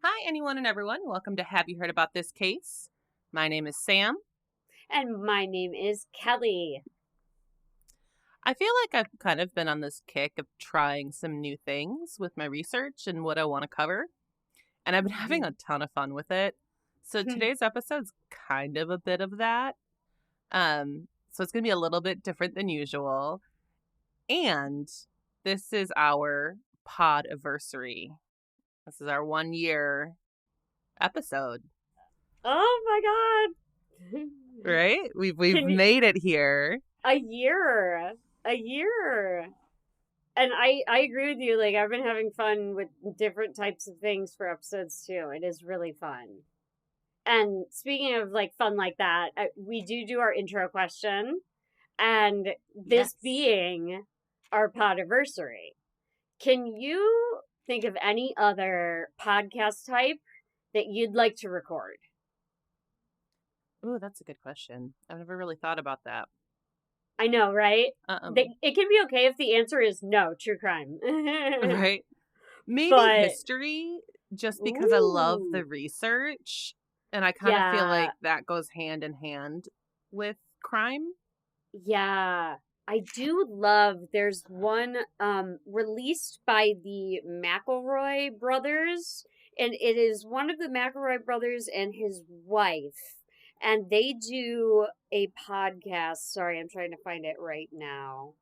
Hi, anyone and everyone. Welcome to Have You Heard About This Case? My name is Sam. And my name is Kelly. I feel like I've kind of been on this kick of trying some new things with my research and what I want to cover. And I've been having a ton of fun with it. So today's episode's kind of a bit of that. So it's going to be a little bit different than usual. And this is our Pod-iversary. This is our 1 year episode. Oh my god. Right? We've made it here. A year. And I agree with you. Like, I've been having fun with different types of things for episodes too. It is really fun. And speaking of like fun like that, we do our intro question. And this being our Pod-iversary. Can you think of any other podcast type that you'd like to record? Ooh, that's a good question. I've never really thought about that. I know, right? It can be okay if the answer is no, true crime. Right? Maybe history, just because I love the research. And I kind of feel like that goes hand in hand with crime. Yeah. I do love, there's one released by the McElroy brothers, and it is one of the McElroy brothers and his wife, and they do a podcast. Sorry, I'm trying to find it right now.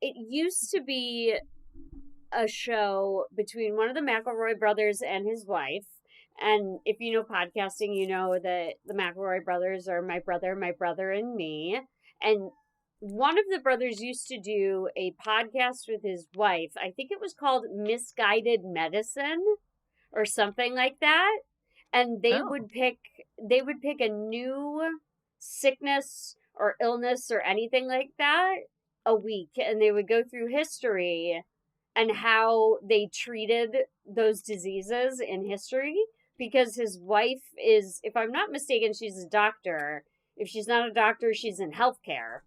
It used to be a show between one of the McElroy brothers and his wife, and if you know podcasting, you know that the McElroy brothers are my brother, and me, and one of the brothers used to do a podcast with his wife. I think it was called Misguided Medicine or something like that. And they would pick a new sickness or illness or anything like that a week. And they would go through history and how they treated those diseases in history. Because his wife is, if I'm not mistaken, she's a doctor. If she's not a doctor, she's in healthcare.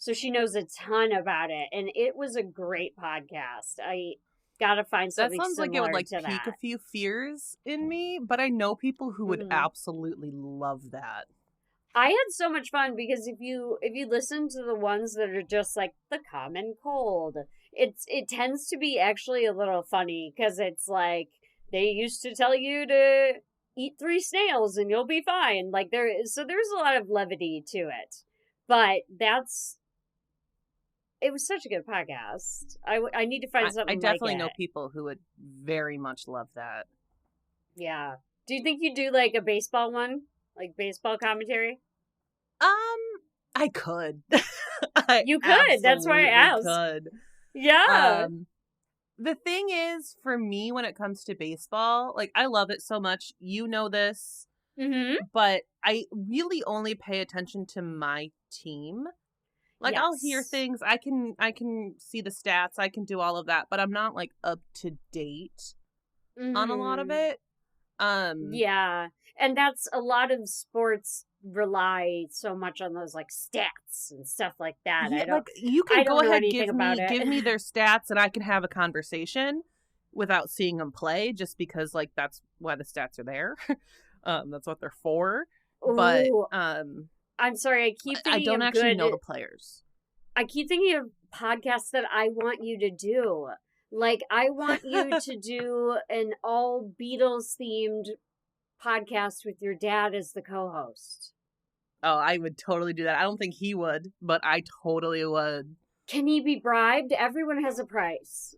So she knows a ton about it, and it was a great podcast. I gotta find something that sounds similar like it would like to pique that. a few fears in me, but I know people who would absolutely love that. I had so much fun because if you listen to the ones that are just like the common cold, it tends to be actually a little funny because it's like they used to tell you to eat 3 snails and you'll be fine. Like there's a lot of levity to it, but it was such a good podcast. I need to find something. I definitely know people who would very much love that. Yeah. Do you think you do like a baseball one, like baseball commentary? I could. You could. That's why I asked. Could. Yeah. The thing is, for me, when it comes to baseball, like I love it so much. You know this, but I really only pay attention to my team. Like, I'll hear things. I can see the stats. I can do all of that. But I'm not, like, up to date on a lot of it. Yeah. And that's a lot of sports rely so much on those, like, stats and stuff like that. Yeah, like, you can go ahead and give me their stats and I can have a conversation without seeing them play just because, like, that's why the stats are there. That's what they're for. Ooh. But, I'm sorry, I keep thinking I don't actually know the players. I keep thinking of podcasts that I want you to do. Like, I want you to do an all Beatles themed podcast with your dad as the co-host. Oh, I would totally do that. I don't think he would, but I totally would. Can he be bribed? Everyone has a price.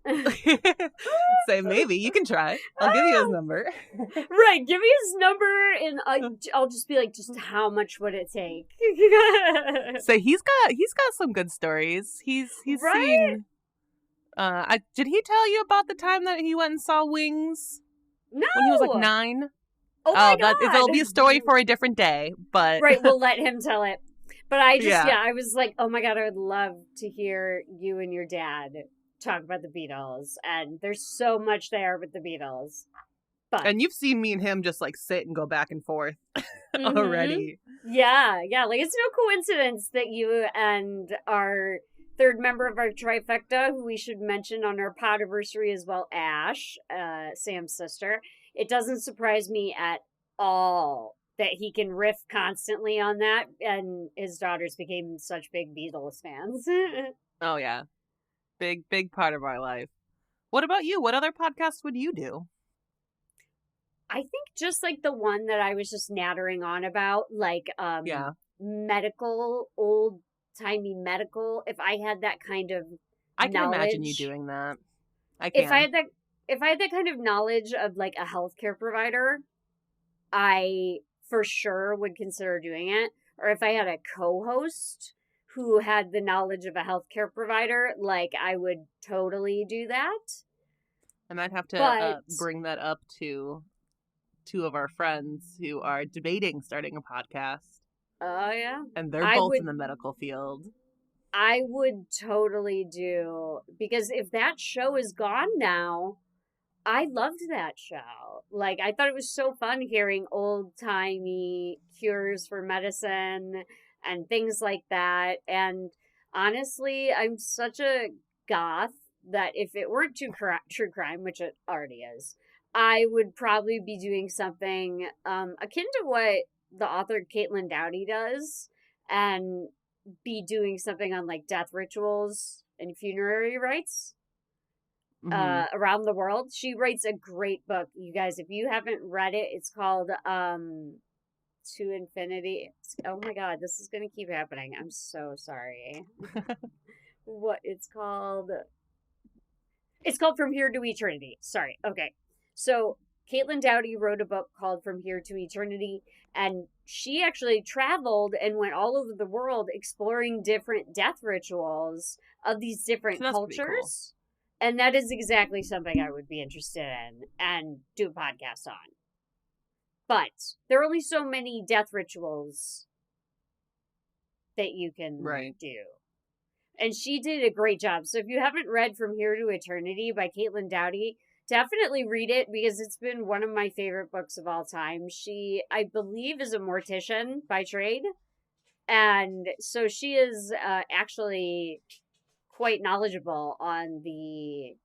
Say maybe. You can try. I'll give you his number. Right, give me his number and I'll just be like, just how much would it take? So he's got some good stories. He's seen did he tell you about the time that he went and saw Wings? No. When he was like 9? Oh my God. It'll be a story for a different day, but right, we'll let him tell it. But I just, I was like, oh my God, I would love to hear you and your dad talk about the Beatles. And there's so much there with the Beatles. But... And you've seen me and him just like sit and go back and forth already. Yeah. Like it's no coincidence that you and third member of our trifecta, who we should mention on our Pod-iversary as well, Ash, Sam's sister. It doesn't surprise me at all that he can riff constantly on that, and his daughters became such big Beatles fans. Oh, yeah. Big part of our life. What about you? What other podcast would you do? I think just like the one that I was just nattering on about, like medical, old-timey medical. If I had that kind of I can knowledge, imagine you doing that. I can. If I had that kind of knowledge of like a healthcare provider, I for sure would consider doing it. Or if I had a co-host who had the knowledge of a healthcare provider, like I would totally do that. I might have to bring that up to two of our friends who are debating starting a podcast. Oh, yeah. And they're both in the medical field. I would totally do, because if that show is gone now, I loved that show. Like, I thought it was so fun hearing old-timey cures for medicine and things like that. And honestly, I'm such a goth that if it weren't true crime, which it already is, I would probably be doing something akin to what the author Caitlin Doughty does, and be doing something on like death rituals and funerary rites around the world. She writes a great book, you guys. If you haven't read it, it's called To Infinity. Oh my god, this is gonna keep happening. I'm so sorry. What it's called? It's called From Here to Eternity. Sorry. Okay. So Caitlin Doughty wrote a book called From Here to Eternity, and she actually traveled and went all over the world exploring different death rituals of these different cultures. Cool. And that is exactly something I would be interested in and do a podcast on. But there are only so many death rituals that you can do. And she did a great job. So if you haven't read From Here to Eternity by Caitlin Doughty, definitely read it, because it's been one of my favorite books of all time. She, I believe, is a mortician by trade. And so she is actually quite knowledgeable on the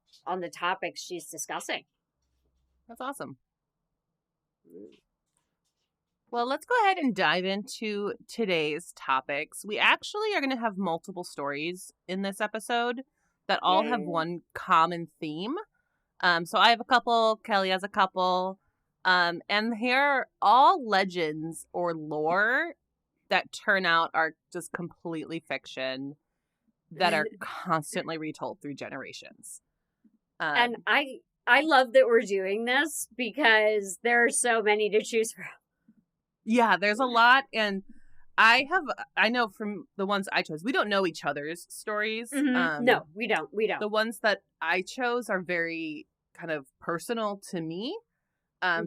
topics she's discussing. That's awesome. Well, let's go ahead and dive into today's topics. We actually are going to have multiple stories in this episode that all have one common theme. So I have a couple, Kelly has a couple, and they're all legends or lore that turn out are just completely fiction that are constantly retold through generations. And I love that we're doing this because there are so many to choose from. Yeah, there's a lot, and I know from the ones I chose, we don't know each other's stories. Mm-hmm. No, we don't. The ones that I chose are very kind of personal to me.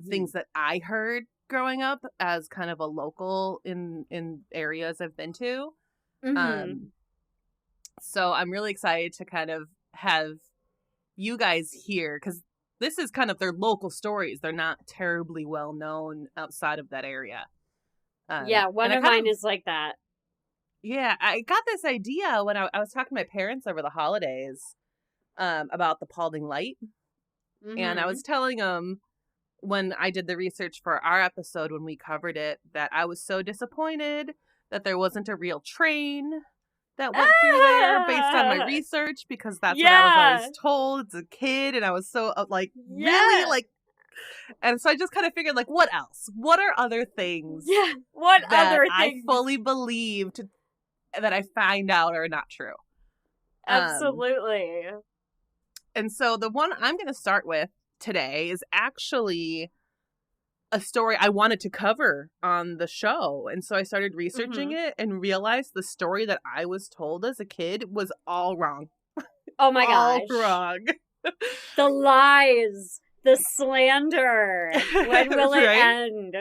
Things that I heard growing up as kind of a local in areas I've been to. So I'm really excited to kind of have you guys here, because this is kind of their local stories. They're not terribly well known outside of that area. One of mine is like that. Yeah, I got this idea when I was talking to my parents over the holidays about the Paulding Light. And I was telling them when I did the research for our episode, when we covered it, that I was so disappointed that there wasn't a real train that went through there based on my research, because that's what I was always told as a kid. And I was so really like, and so I just kind of figured, like, what else? What are other things? Yeah. What other things? I fully believed that I find out are not true. Absolutely. And so the one I'm going to start with today is actually a story I wanted to cover on the show. And so I started researching it and realized the story that I was told as a kid was all wrong. Oh my gosh. All wrong. The lies. The slander. When will it end?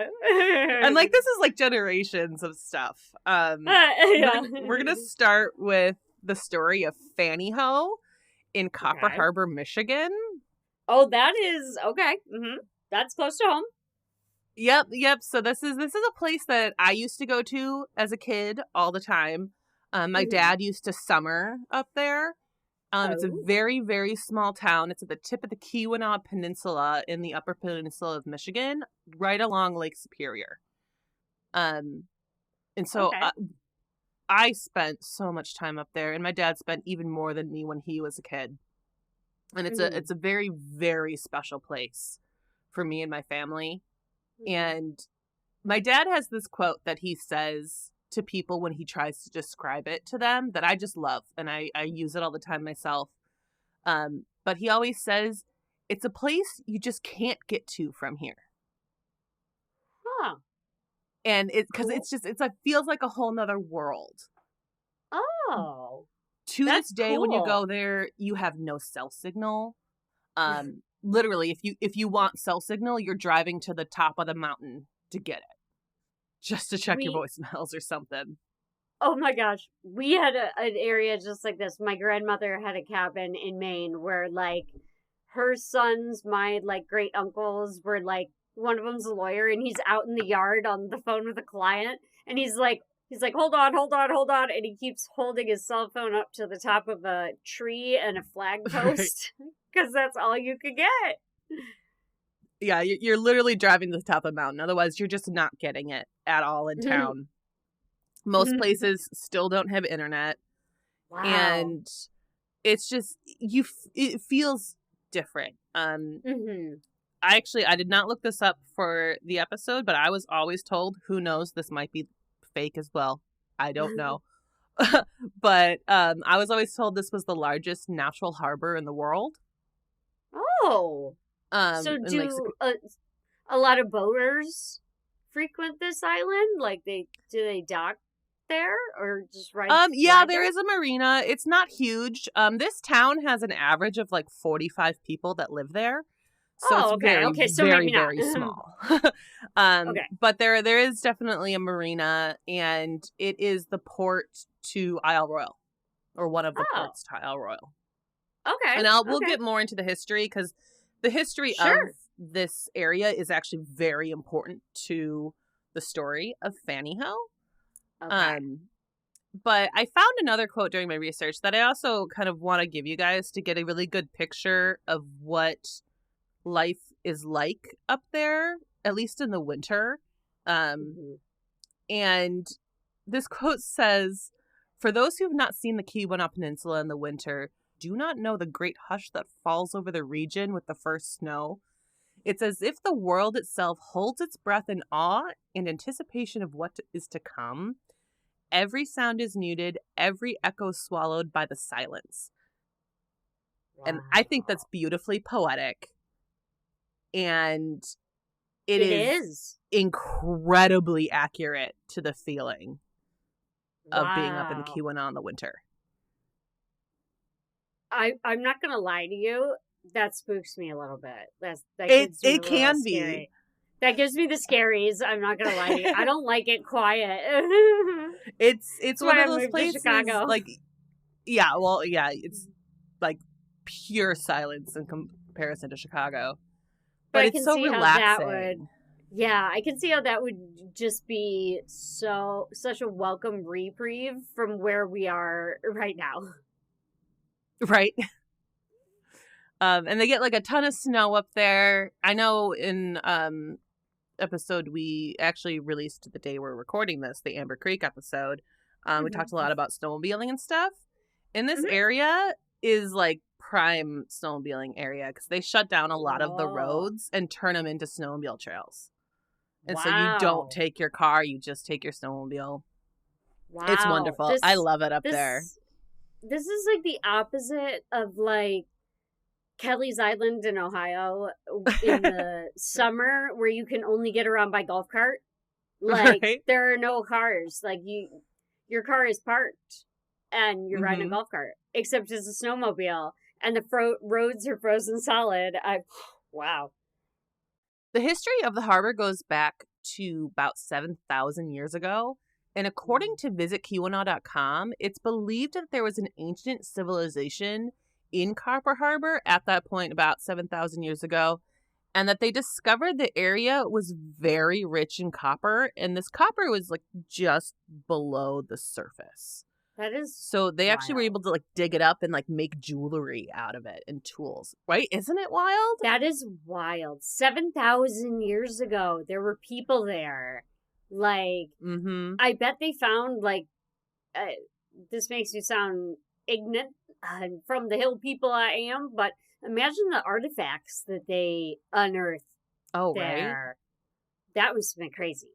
And like, this is like generations of stuff. We're going to start with the story of Fannie Hooe in Copper Harbor, Michigan. Oh, that is okay. That's close to home. Yep. So this is a place that I used to go to as a kid all the time. My dad used to summer up there. It's a very, very small town. It's at the tip of the Keweenaw Peninsula in the Upper Peninsula of Michigan, right along Lake Superior. And so I spent so much time up there, and my dad spent even more than me when he was a kid. And it's a very, very special place for me and my family. And my dad has this quote that he says to people when he tries to describe it to them that I just love, and I use it all the time myself. But he always says, it's a place you just can't get to from here. Huh. And because it feels like a whole nother world. Oh. To this day, when you go there, you have no cell signal. Literally, if you want cell signal, you're driving to the top of the mountain to get it, just to check your voicemails or something. Oh my gosh, we had an area just like this. My grandmother had a cabin in Maine where like her sons, my like great uncles, were like, one of them's a lawyer, and he's out in the yard on the phone with a client, and he's like, hold on, and he keeps holding his cell phone up to the top of a tree and a flag post, because that's all you could get. Yeah, you're literally driving to the top of the mountain. Otherwise, you're just not getting it at all in town. Most places still don't have internet. Wow. And it's just, it feels different. I did not look this up for the episode, but I was always told, who knows, this might be fake as well. I don't know. But I was always told this was the largest natural harbor in the world. Oh. So do a lot of boaters frequent this island? Like do they dock there or just yeah, there is a marina. It's not huge. This town has an average of like 45 people that live there. So it's very, very small. But there is definitely a marina, and it is the port to Isle Royale, or one of the ports to Isle Royale. Okay. And we'll get more into the history, because the history of this area is actually very important to the story of Fannie Hooe. Okay. But I found another quote during my research that I also kind of want to give you guys to get a really good picture of what life is like up there, at least in the winter. And this quote says, "For those who have not seen the Keweenaw Peninsula in the winter, do not know the great hush that falls over the region with the first snow. It's as if the world itself holds its breath in awe and anticipation of what is to come. Every sound is muted, every echo swallowed by the silence." Wow. And I think that's beautifully poetic. And it is incredibly accurate to the feeling of being up in the Keweenaw in the winter. I'm not gonna lie to you, that spooks me a little bit. It can be. Scary. That gives me the scaries. I'm not gonna lie to you. I don't like it quiet. It's one of those places, Chicago. Like, it's like pure silence in comparison to Chicago. But it's so relaxing. I can see how that would just be such a welcome reprieve from where we are right now. Right. And they get like a ton of snow up there. I know in episode we actually released the day we're recording this, the Amber Creek episode, we talked a lot about snowmobiling and stuff. In this area is like prime snowmobiling area, because they shut down a lot of the roads and turn them into snowmobile trails. And so you don't take your car, you just take your snowmobile. Wow. It's wonderful. I love it up there. This is like the opposite of like Kelly's Island in Ohio in the summer, where you can only get around by golf cart. Like there are no cars. Like your car is parked and you're riding a golf cart, except it's a snowmobile, and the roads are frozen solid. Wow. The history of the harbor goes back to about 7,000 years ago. And according to visitkeweenaw.com, it's believed that there was an ancient civilization in Copper Harbor at that point about 7,000 years ago, and that they discovered the area was very rich in copper, and this copper was like just below the surface. That is So they actually were wild. able to like dig it up and like make jewelry out of it and tools, right? Isn't it wild? That is wild. 7,000 years ago, there were people there. Like, I bet they found, like, this makes me sound ignorant from the hill people I am, but imagine the artifacts that they unearthed there. Right? That was been crazy.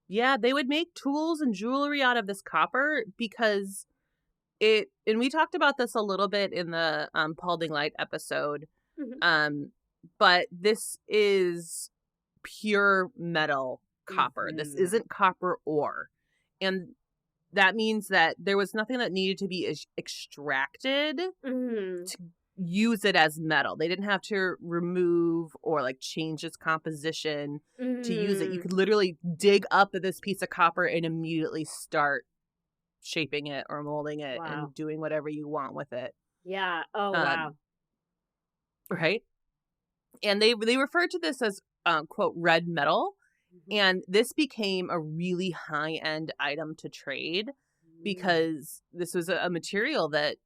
Yeah, they would make tools and jewelry out of this copper because and we talked about this a little bit in the Paulding Light episode, but this is pure metal copper. This isn't copper ore. And that means that there was nothing that needed to be extracted to use it as metal. They didn't have to remove or like change its composition to use it. You could literally dig up this piece of copper and immediately start shaping it or molding it and doing whatever you want with it. Yeah. Oh, wow. Right? And they refer to this as, quote, red metal. And this became a really high-end item to trade because this was a material that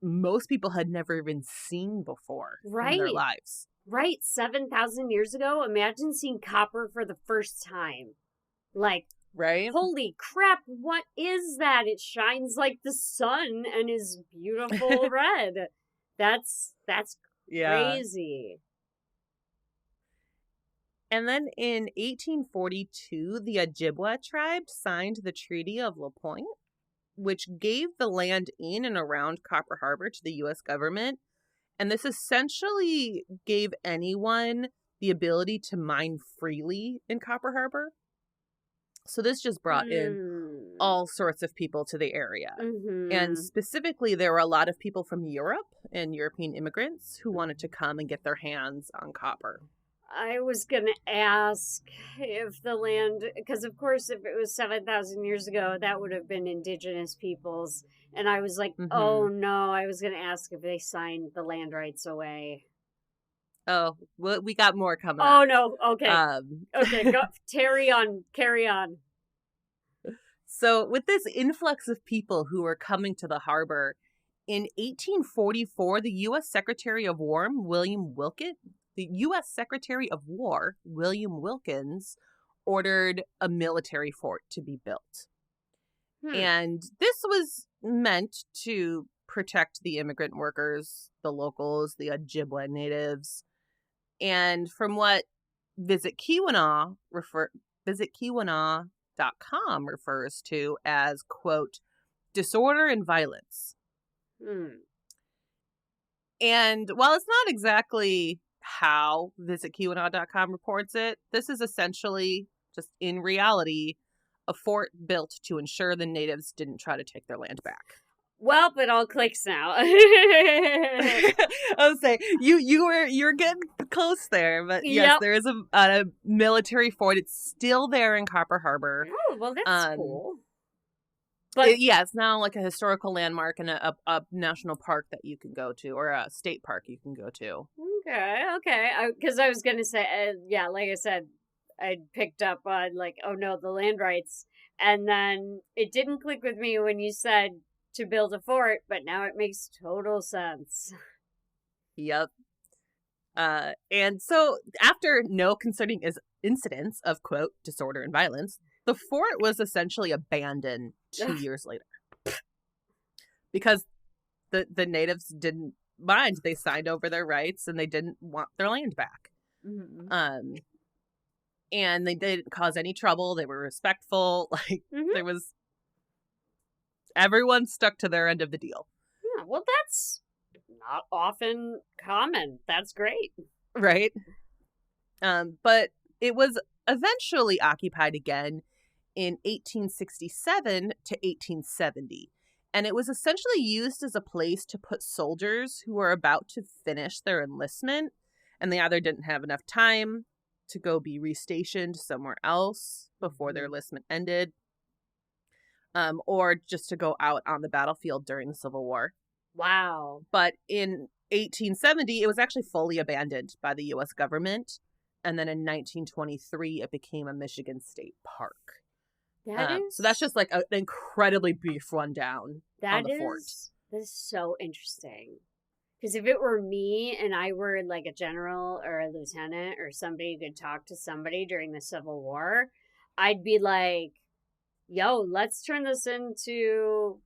most people had never even seen before in their lives. Right. 7,000 years ago, imagine seeing copper for the first time. Like, right? Holy crap, what is that? It shines like the sun and is beautiful red. That's crazy. And then in 1842, the Ojibwa tribe signed the Treaty of La Pointe, which gave the land in and around Copper Harbor to the U.S. government. And this essentially gave anyone the ability to mine freely in Copper Harbor. So this just brought in all sorts of people to the area. And specifically, there were a lot of people from Europe and European immigrants who wanted to come and get their hands on copper. I was going to ask if the land, because of course, if it was 7,000 years ago, that would have been indigenous peoples. And I was like, oh no, I was going to ask if they signed the land rights away. Oh, well, we got more coming up. Oh no, okay. Okay, go, carry on. So with this influx of people who were coming to the harbor, in 1844, the U.S. Secretary of War, William Wilkins, ordered a military fort to be built. And this was meant to protect the immigrant workers, the locals, the Ojibwa natives. And from what visitKeweenaw.com refers to as, quote, disorder and violence. And while it's not exactly how visitKeweenaw.com reports it, this is essentially, just in reality, a fort built to ensure the natives didn't try to take their land back. Well, it all clicks now. I was saying you're getting close there, but yes, there is a military fort. It's still there in Copper Harbor. Oh, well, that's cool. But it's now like a historical landmark and a national park that you can go to, or a state park you can go to. Okay. Because I was gonna say, like I said, I picked up on like, oh no, the land rights, and then it didn't click with me when you said to build a fort, but now it makes total sense. Yep. And so after no concerning incidents of, quote, disorder and violence, the fort was essentially abandoned 2 years later. Because the natives didn't mind. They signed over their rights and they didn't want their land back. And they didn't cause any trouble. They were respectful. Like, there was... Everyone stuck to their end of the deal. Yeah, well, that's not often common. That's great. Right? But it was eventually occupied again in 1867 to 1870. And it was essentially used as a place to put soldiers who were about to finish their enlistment, and they either didn't have enough time to go be restationed somewhere else before their enlistment ended, or just to go out on the battlefield during the Civil War. Wow. But in 1870, it was actually fully abandoned by the U.S. government. And then in 1923, it became a Michigan State Park. So that's just like an incredibly brief rundown on the fort. That is so interesting. Because if it were me and I were like a general or a lieutenant or somebody who could talk to somebody during the Civil War, I'd be like, yo, let's turn this into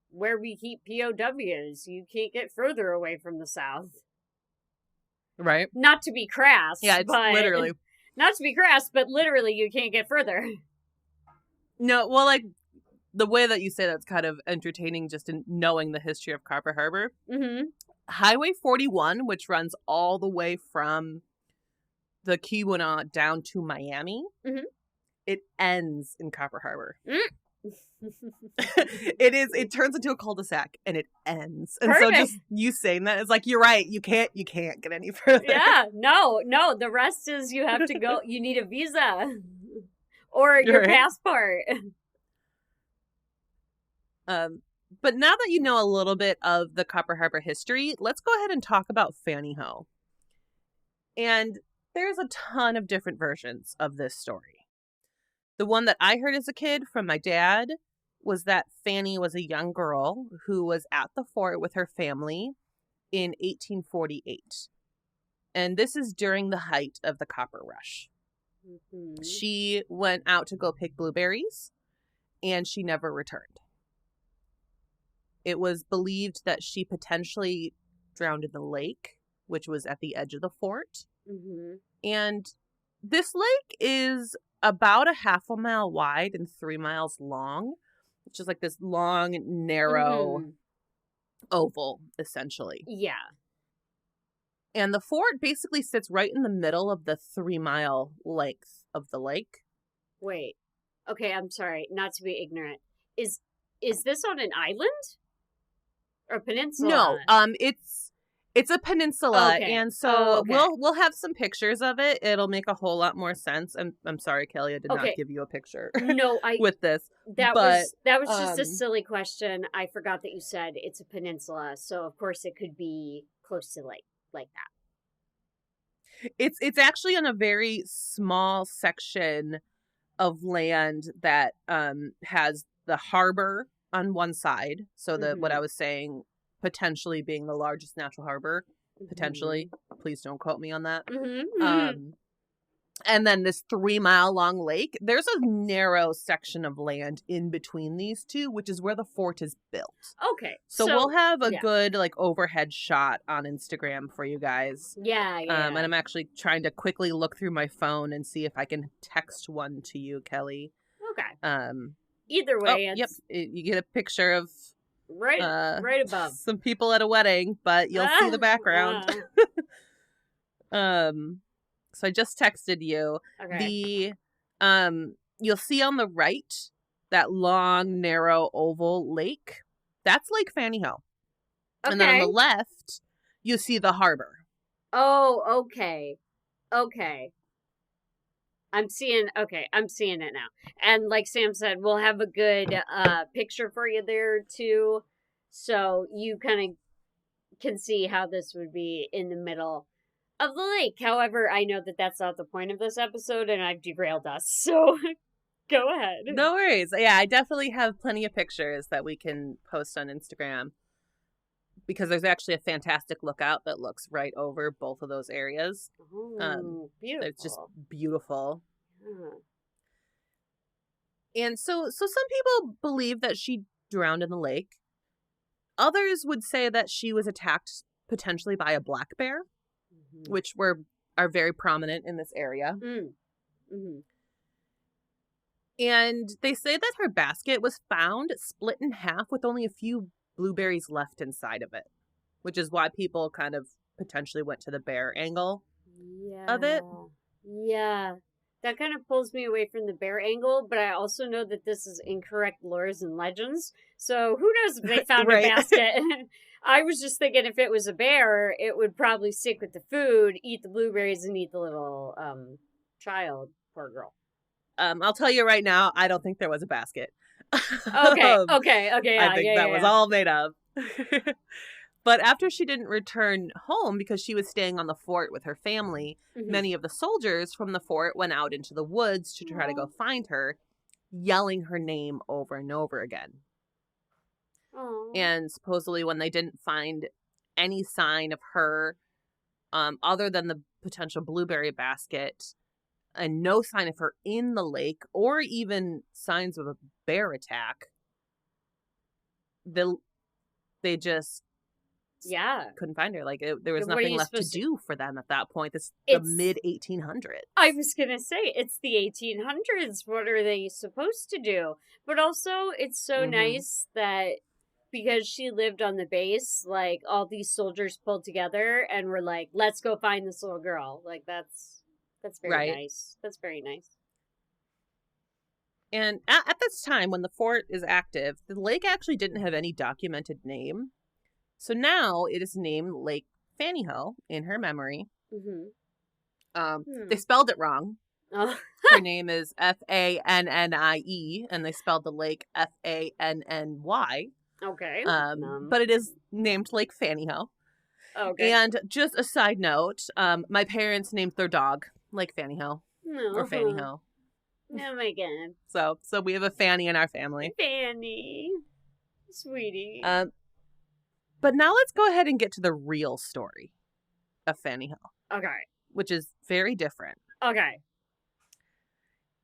where we keep POWs. You can't get further away from the South. Right. Not to be crass. Yeah, it's literally. Not to be crass, but literally you can't get further. No, well, like, the way that you say that's kind of entertaining just in knowing the history of Copper Harbor. Mm-hmm. Highway 41, which runs all the way from the Keweenaw down to Miami, it ends in Copper Harbor. It turns into a cul-de-sac and it ends. And Perfect. so just you saying that, it's like, you're right, you can't get any further. Yeah, no, the rest is you have to go, you need a visa or your passport. But now that you know a little bit of the Copper Harbor history, let's go ahead and talk about Fannie Hooe. And there's a ton of different versions of this story. The one that I heard as a kid from my dad was that Fannie was a young girl who was at the fort with her family in 1848. And this is during the height of the copper rush. Mm-hmm. She went out to go pick blueberries, and she never returned. It was believed that she potentially drowned in the lake, which was at the edge of the fort. Mm-hmm. And this lake is about a half a mile wide and 3 miles long, which is like this long, narrow oval, essentially. Yeah. And the fort basically sits right in the middle of the 3 mile length of the lake. Wait. Okay, I'm sorry, not to be ignorant. Is this on an island? Or peninsula? No, it's a peninsula, okay. And so we'll have some pictures of it. It'll make a whole lot more sense. And I'm sorry, Kelly, I did not give you a picture. No, with this. That was just a silly question. I forgot that you said it's a peninsula, so of course it could be close to like that. It's actually on a very small section of land that has the harbor on one side. So what I was saying, potentially being the largest natural harbor, potentially. Please don't quote me on that. And then this 3 mile long lake. There's a narrow section of land in between these two, which is where the fort is built. Okay. So we'll have a good like overhead shot on Instagram for you guys. Yeah. And I'm actually trying to quickly look through my phone and see if I can text one to you, Kelly. Okay. Either way, yep, you get a picture of right above some people at a wedding, but you'll see the background. So I just texted you. Okay. You'll see on the right that long, narrow oval lake. That's Lake Fannie Hooe. Okay. And then on the left, you see the harbor. Oh, okay. I'm seeing it now. And like Sam said, we'll have a good picture for you there too. So you kind of can see how this would be in the middle of the lake. However, I know that that's not the point of this episode and I've derailed us. So go ahead. No worries. Yeah, I definitely have plenty of pictures that we can post on Instagram. Because there's actually a fantastic lookout that looks right over both of those areas. Ooh, beautiful. It's just beautiful. And so some people believe that she drowned in the lake. Others would say that she was attacked potentially by a black bear, which are very prominent in this area. And they say that her basket was found split in half with only a few blueberries left inside of it, which is why people kind of potentially went to the bear angle of it. Yeah. That kind of pulls me away from the bear angle, but I also know that this is incorrect lores and legends. So who knows if they found a basket? I was just thinking if it was a bear, it would probably stick with the food, eat the blueberries, and eat the little child. Poor girl. I'll tell you right now, I don't think there was a basket. Okay. Yeah, I think that was all made up. But after she didn't return home because she was staying on the fort with her family, many of the soldiers from the fort went out into the woods to try to go find her. yelling her name over and over again. Oh. And supposedly when they didn't find any sign of her other than the potential blueberry basket and no sign of her in the lake or even signs of a bear attack, they just couldn't find her. Like there was nothing left to do for them at that point. It's the mid 1800s. I was gonna say it's the 1800s. What are they supposed to do? But also, it's so nice that because she lived on the base, like all these soldiers pulled together and were like, "Let's go find this little girl." Like that's very nice. That's very nice. And at this time, when the fort is active, the lake actually didn't have any documented name. So now it is named Lake Fannie Hooe in her memory. They spelled it wrong. Oh. Her name is Fannie, and they spelled the lake Fanny. Okay. But it is named Lake Fannie Hooe. Okay. And just a side note, my parents named their dog Lake Fannie Hooe. Or Fannie Hooe. Oh my god. So we have a Fannie in our family. Fannie. Sweetie. But now let's go ahead and get to the real story of Fannie Hooe. Okay. Which is very different. Okay.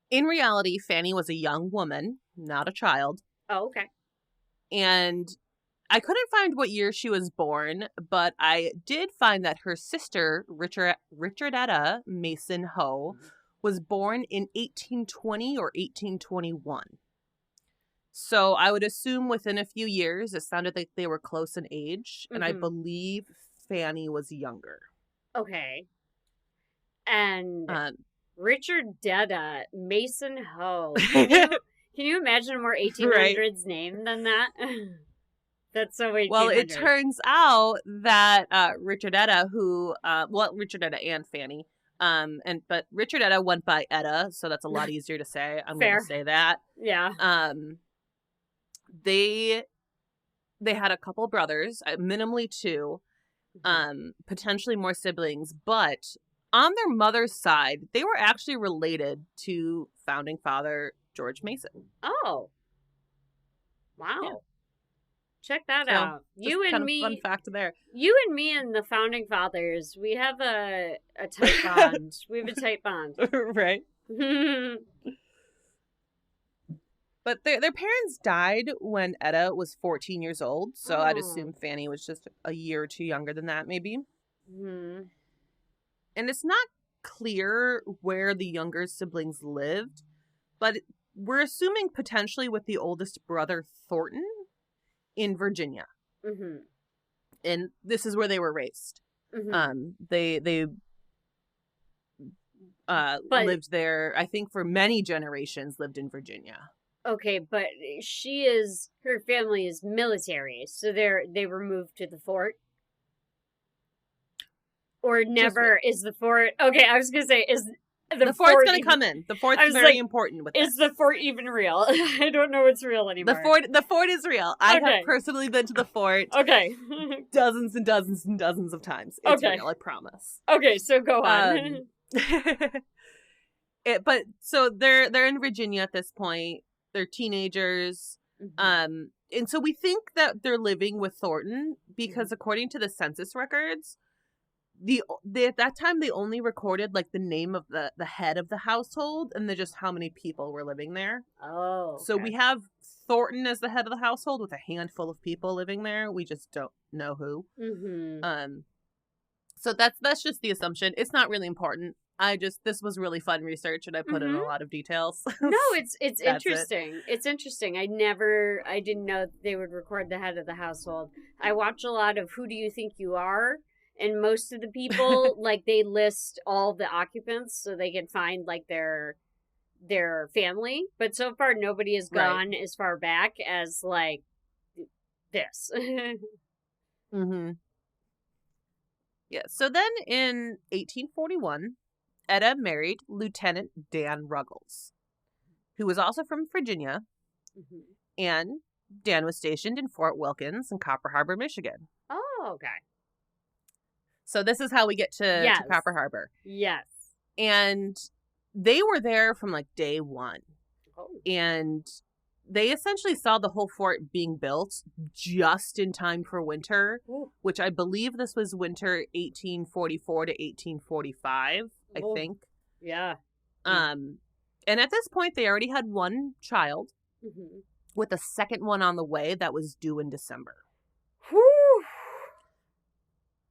In reality, Fannie was a young woman, not a child. Oh, okay. And I couldn't find what year she was born, but I did find that her sister, Richardetta Mason Hooe, was born in 1820 or 1821. So I would assume within a few years, it sounded like they were close in age, and I believe Fannie was younger. Okay. And Richardetta Mason Hooe. Can you imagine a more 1800s name than that? That's so 1800s. Well, it turns out that Richardetta, Richardetta and Fannie, but Richardetta went by Etta, so that's a lot easier to say. I'm going to say that. Yeah. They had a couple brothers, minimally 2, potentially more siblings, but on their mother's side, they were actually related to founding father George Mason. Oh. Wow. Yeah. Check that So, out. You and me. Fun fact there. You and me and the founding fathers, we have a tight bond. We have a tight bond. Right. But their parents died when Etta was 14 years old, so I'd assume Fannie was just a year or 2 younger than that, maybe. And it's not clear where the younger siblings lived, but we're assuming potentially with the oldest brother, Thornton, in Virginia. And this is where they were raised. They lived there, I think, for many generations, lived in Virginia. Okay, but her family is military, so they were moved to the fort? Or never is the fort... Okay, I was going to say, is the fort's going to come in. The fort's very important with this. Is the fort even real? I don't know what's real anymore. The fort is real. I have personally been to the fort. Okay. Dozens and dozens and dozens of times. It's real, I promise. Okay, so go on. So they're in Virginia at this point. They're teenagers. And so we think that they're living with Thornton because according to the census records, at that time they only recorded like the name of the head of the household and then just how many people were living there. Oh. Okay. So we have Thornton as the head of the household with a handful of people living there. We just don't know who. So that's just the assumption. It's not really important. This was really fun research and I put in a lot of details. No, it's interesting. It's interesting. I didn't know they would record the head of the household. I watch a lot of Who Do You Think You Are? And most of the people, like, they list all the occupants so they can find, like, their family. But so far, nobody has gone as far back as, like, this. Yeah, so then in 1841, Etta married Lieutenant Dan Ruggles, who was also from Virginia, and Dan was stationed in Fort Wilkins in Copper Harbor, Michigan. Oh, okay. So this is how we get to Copper Harbor. Yes. And they were there from, like, day one. Oh. And they essentially saw the whole fort being built just in time for winter, which I believe this was winter 1844 to 1845, I think. Yeah. And at this point, they already had one child with a second one on the way that was due in December. Whew.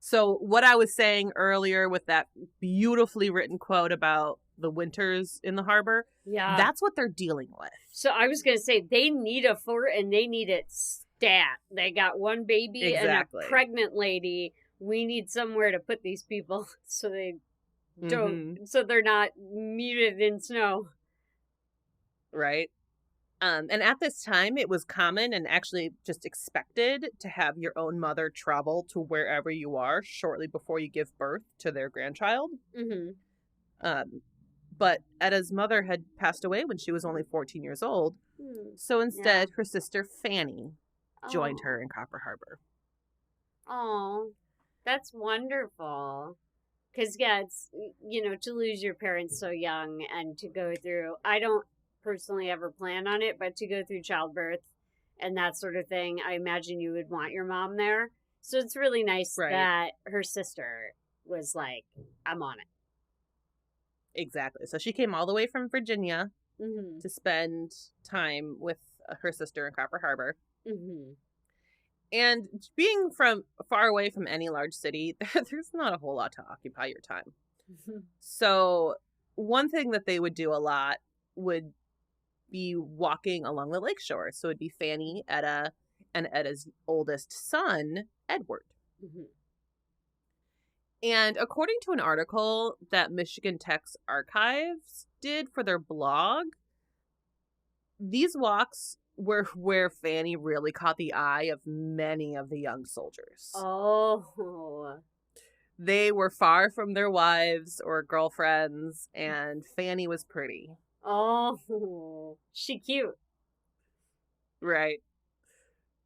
So what I was saying earlier with that beautifully written quote about the winters in the harbor, that's what they're dealing with. So I was going to say, they need a fort and they need it stat. They got one baby and a pregnant lady. We need somewhere to put these people so they don't, so they're not muted in snow. Right. And at this time, it was common and actually just expected to have your own mother travel to wherever you are shortly before you give birth to their grandchild. But Etta's mother had passed away when she was only 14 years old. So instead, her sister Fannie joined her in Copper Harbor. Oh, that's wonderful. Because, it's, to lose your parents so young and to go through, I don't personally ever plan on it, but to go through childbirth and that sort of thing, I imagine you would want your mom there. So it's really nice that her sister was like, I'm on it. Exactly. So she came all the way from Virginia to spend time with her sister in Copper Harbor. And being from far away from any large city, there's not a whole lot to occupy your time. So one thing that they would do a lot would be walking along the lakeshore. So it'd be Fannie, Etta, and Etta's oldest son, Edward. And according to an article that Michigan Tech's archives did for their blog, these walks were where Fannie really caught the eye of many of the young soldiers. Oh. They were far from their wives or girlfriends, and Fannie was pretty. Oh, she cute. Right.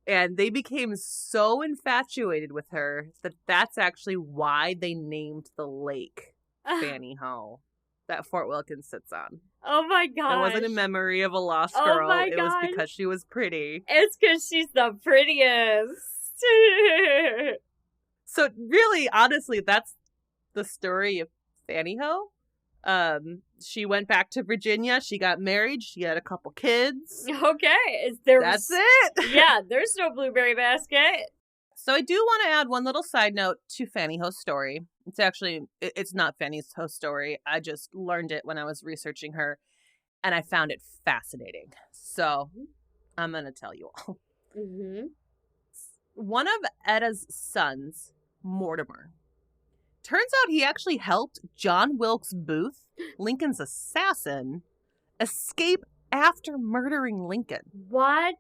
And they became so infatuated with her that that's actually why they named the lake Fannie Hooe that Fort Wilkins sits on. Oh my gosh. It wasn't a memory of a lost girl. It was because she was pretty. It's because she's the prettiest. So really, honestly, that's the story of Fannie Hooe. She went back to Virginia. She got married. She had a couple kids. Okay. That's it. Yeah, there's no blueberry basket. So I do want to add one little side note to Fannie Hooe's story. It's not Fannie Hooe's story. I just learned it when I was researching her, and I found it fascinating. So I'm going to tell you all. One of Etta's sons, Mortimer, turns out he actually helped John Wilkes Booth, Lincoln's assassin, escape after murdering Lincoln. What?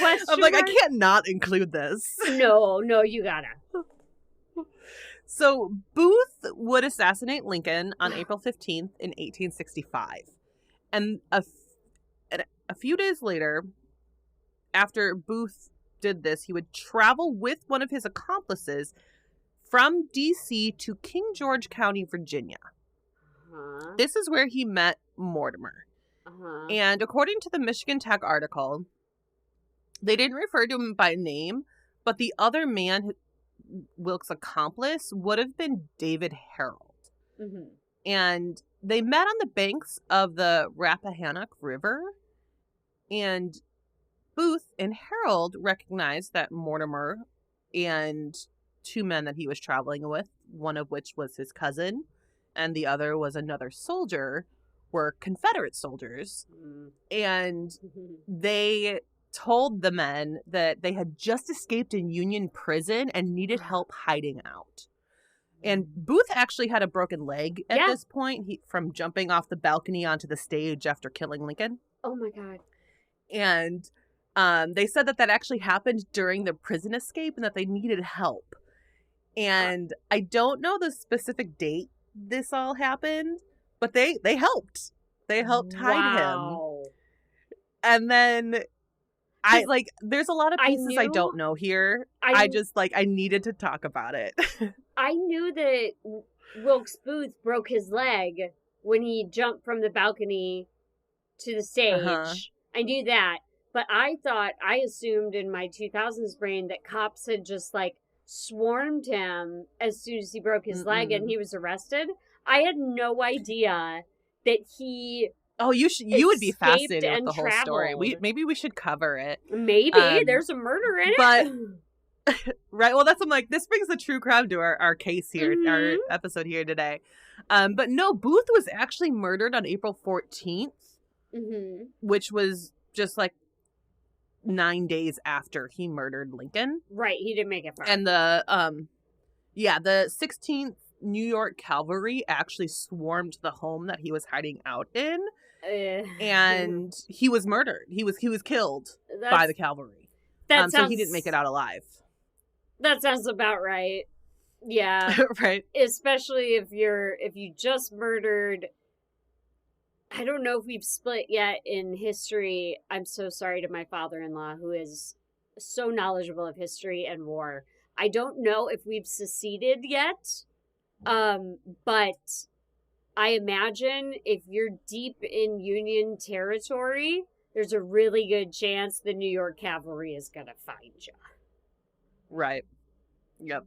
I'm like, I can't not include this. No, you gotta. So Booth would assassinate Lincoln on April 15th in 1865. And a few days later, after Booth did this, he would travel with one of his accomplices from D.C. to King George County, Virginia. This is where he met Mortimer. And according to the Michigan Tech article, they didn't refer to him by name, but the other man, Wilkes' accomplice, would have been David Harold. And they met on the banks of the Rappahannock River, and Booth and Harold recognized that Mortimer and two men that he was traveling with, one of which was his cousin and the other was another soldier, were Confederate soldiers. And they told the men that they had just escaped in Union prison and needed help hiding out. And Booth actually had a broken leg at this point from jumping off the balcony onto the stage after killing Lincoln. Oh my God. And they said that actually happened during the prison escape and that they needed help. And I don't know the specific date this all happened, but they helped. They helped hide him. And then there's a lot of pieces I don't know here. I needed to talk about it. I knew that Wilkes Booth broke his leg when he jumped from the balcony to the stage. Uh-huh. I knew that. But I assumed in my 2000s brain that cops had just, like, swarmed him as soon as he broke his leg and he was arrested. I had no idea that he... Oh, you would be fascinated with the whole traveled. story. Maybe we should cover it. Maybe. There's a murder in it. Right. Well, I'm like, this brings the true crime to our case here, our episode here today. But no, Booth was actually murdered on April 14th, which was just like 9 days after he murdered Lincoln. Right. He didn't make it far. And the 16th New York Cavalry actually swarmed the home that he was hiding out in. And he was murdered. He was killed by the cavalry. So he didn't make it out alive. That sounds about right. Yeah. Right. Especially if you just murdered. I don't know if we've split yet in history. I'm so sorry to my father-in-law, who is so knowledgeable of history and war. I don't know if we've seceded yet. But I imagine if you're deep in Union territory, there's a really good chance the New York Cavalry is going to find you. Right. Yep.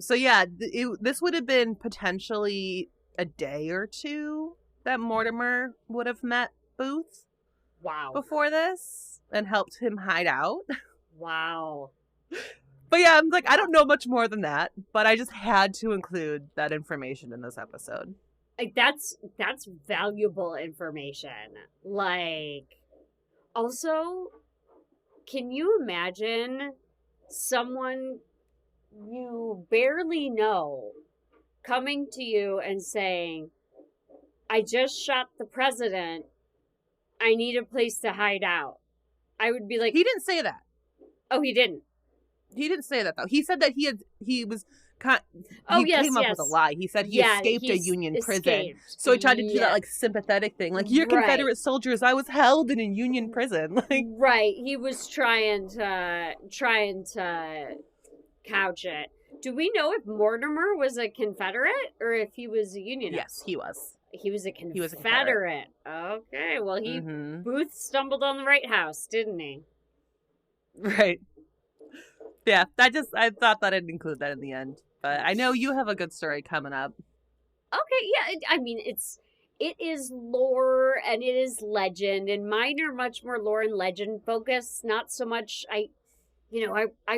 So yeah, this would have been potentially a day or two that Mortimer would have met Booth. Wow. Before this and helped him hide out. Wow. But yeah, I'm like, I don't know much more than that, but I just had to include that information in this episode. Like, that's valuable information. Like, also, can you imagine someone you barely know coming to you and saying, I just shot the president. I need a place to hide out. I would be like... He didn't say that. Oh, he didn't? He didn't say that, though. He said that he came up with a lie. He said he escaped a Union prison. So he tried to do that, like, sympathetic thing. Like, you're Confederate soldiers. I was held in a Union prison. Like, right. He was trying to couch it. Do we know if Mortimer was a Confederate or if he was a Unionist? Yes, he was. He was a Confederate. Okay. Well, Booth stumbled on the right house, didn't he? Right. Yeah, I thought that I'd include that in the end. But I know you have a good story coming up. Okay, yeah. I mean, it is lore and it is legend, and mine are much more lore and legend focused. Not so much. I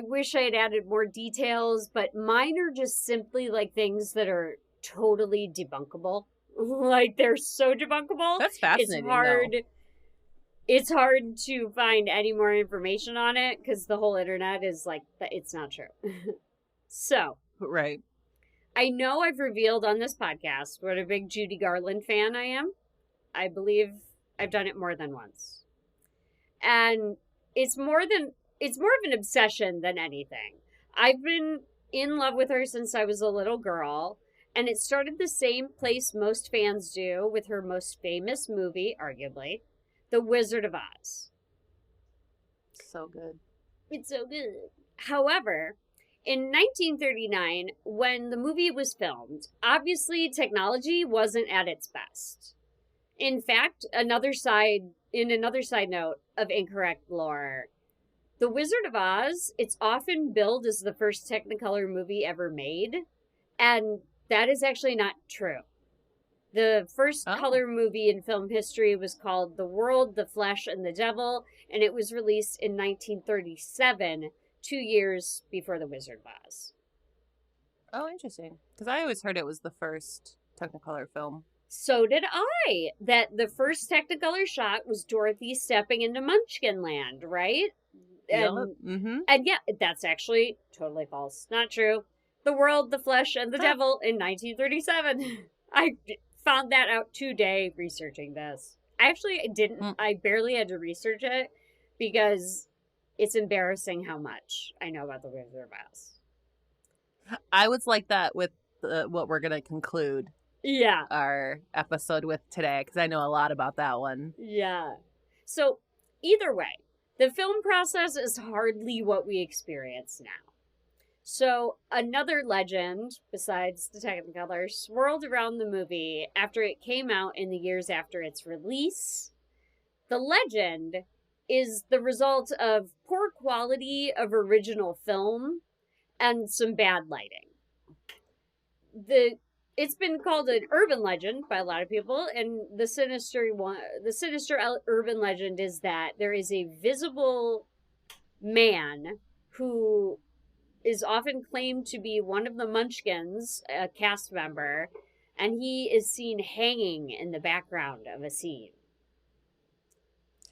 wish I had added more details, but mine are just simply like things that are totally debunkable. Like, they're so debunkable. That's fascinating. It's hard to find any more information on it because the whole internet is like, it's not true. So. Right. I know I've revealed on this podcast what a big Judy Garland fan I am. I believe I've done it more than once. And it's more of an obsession than anything. I've been in love with her since I was a little girl. And it started the same place most fans do with her most famous movie, arguably, The Wizard of Oz. So good. It's so good. However, in 1939, when the movie was filmed, obviously technology wasn't at its best. In fact, another side note of incorrect lore, The Wizard of Oz, it's often billed as the first Technicolor movie ever made, and that is actually not true. The first color movie in film history was called The World, the Flesh, and the Devil, and it was released in 1937, 2 years before The Wizard of Oz. Oh, interesting. Because I always heard it was the first Technicolor film. So did I. That the first Technicolor shot was Dorothy stepping into Munchkin Land, right? And, and yeah, that's actually totally false. Not true. The World, the Flesh, and the Devil in 1937. I found that out today researching this. I actually didn't. I barely had to research it because it's embarrassing how much I know about The Wizard of Oz. I was like that with what we're going to conclude our episode with today, because I know a lot about that one. Yeah. So, either way, the film process is hardly what we experience now. So another legend, besides the Technicolor, swirled around the movie after it came out in the years after its release. The legend is the result of poor quality of original film and some bad lighting. It's been called an urban legend by a lot of people, and the sinister urban legend is that there is a visible man who is often claimed to be one of the Munchkins, a cast member, and he is seen hanging in the background of a scene.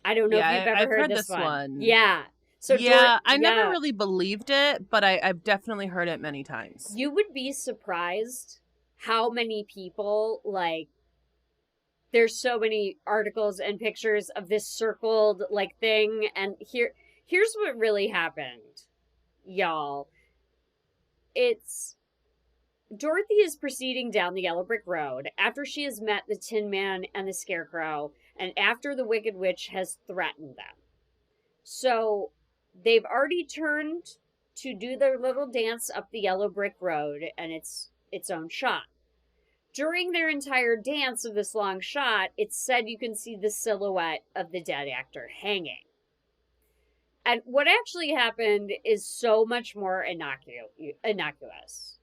I don't know if you've ever heard this one. Yeah. So I never really believed it, but I've definitely heard it many times. You would be surprised how many people, like, there's so many articles and pictures of this circled, like, thing, and here's what really happened, y'all. Dorothy is proceeding down the yellow brick road after she has met the Tin Man and the Scarecrow, and after the Wicked Witch has threatened them. So they've already turned to do their little dance up the yellow brick road, and it's its own shot. During their entire dance of this long shot, it's said you can see the silhouette of the dead actor hanging. And what actually happened is so much more innocuous.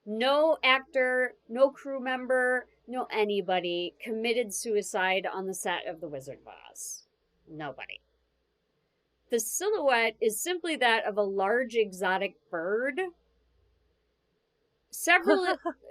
No actor, no crew member, no anybody committed suicide on the set of The Wizard of Oz. Nobody. The silhouette is simply that of a large exotic bird.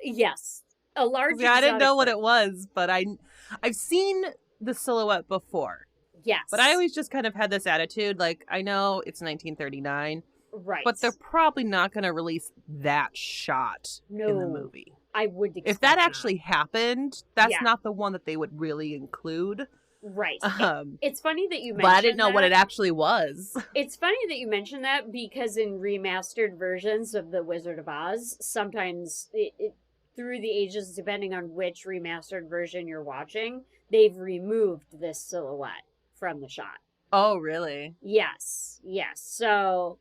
Yes. A large exotic I didn't know what bird. it was, but I've seen the silhouette before. Yes. But I always just kind of had this attitude, like, I know it's 1939. Right. But they're probably not going to release that shot in the movie. I would expect if that actually happened, that's Yeah. not the one that they would really include. Right. It's funny that you mentioned But I didn't know that. what it actually was. It's funny that you mentioned that because in remastered versions of The Wizard of Oz, sometimes through the ages, depending on which remastered version you're watching, they've removed this silhouette from the shot. Oh, really? Yes. So,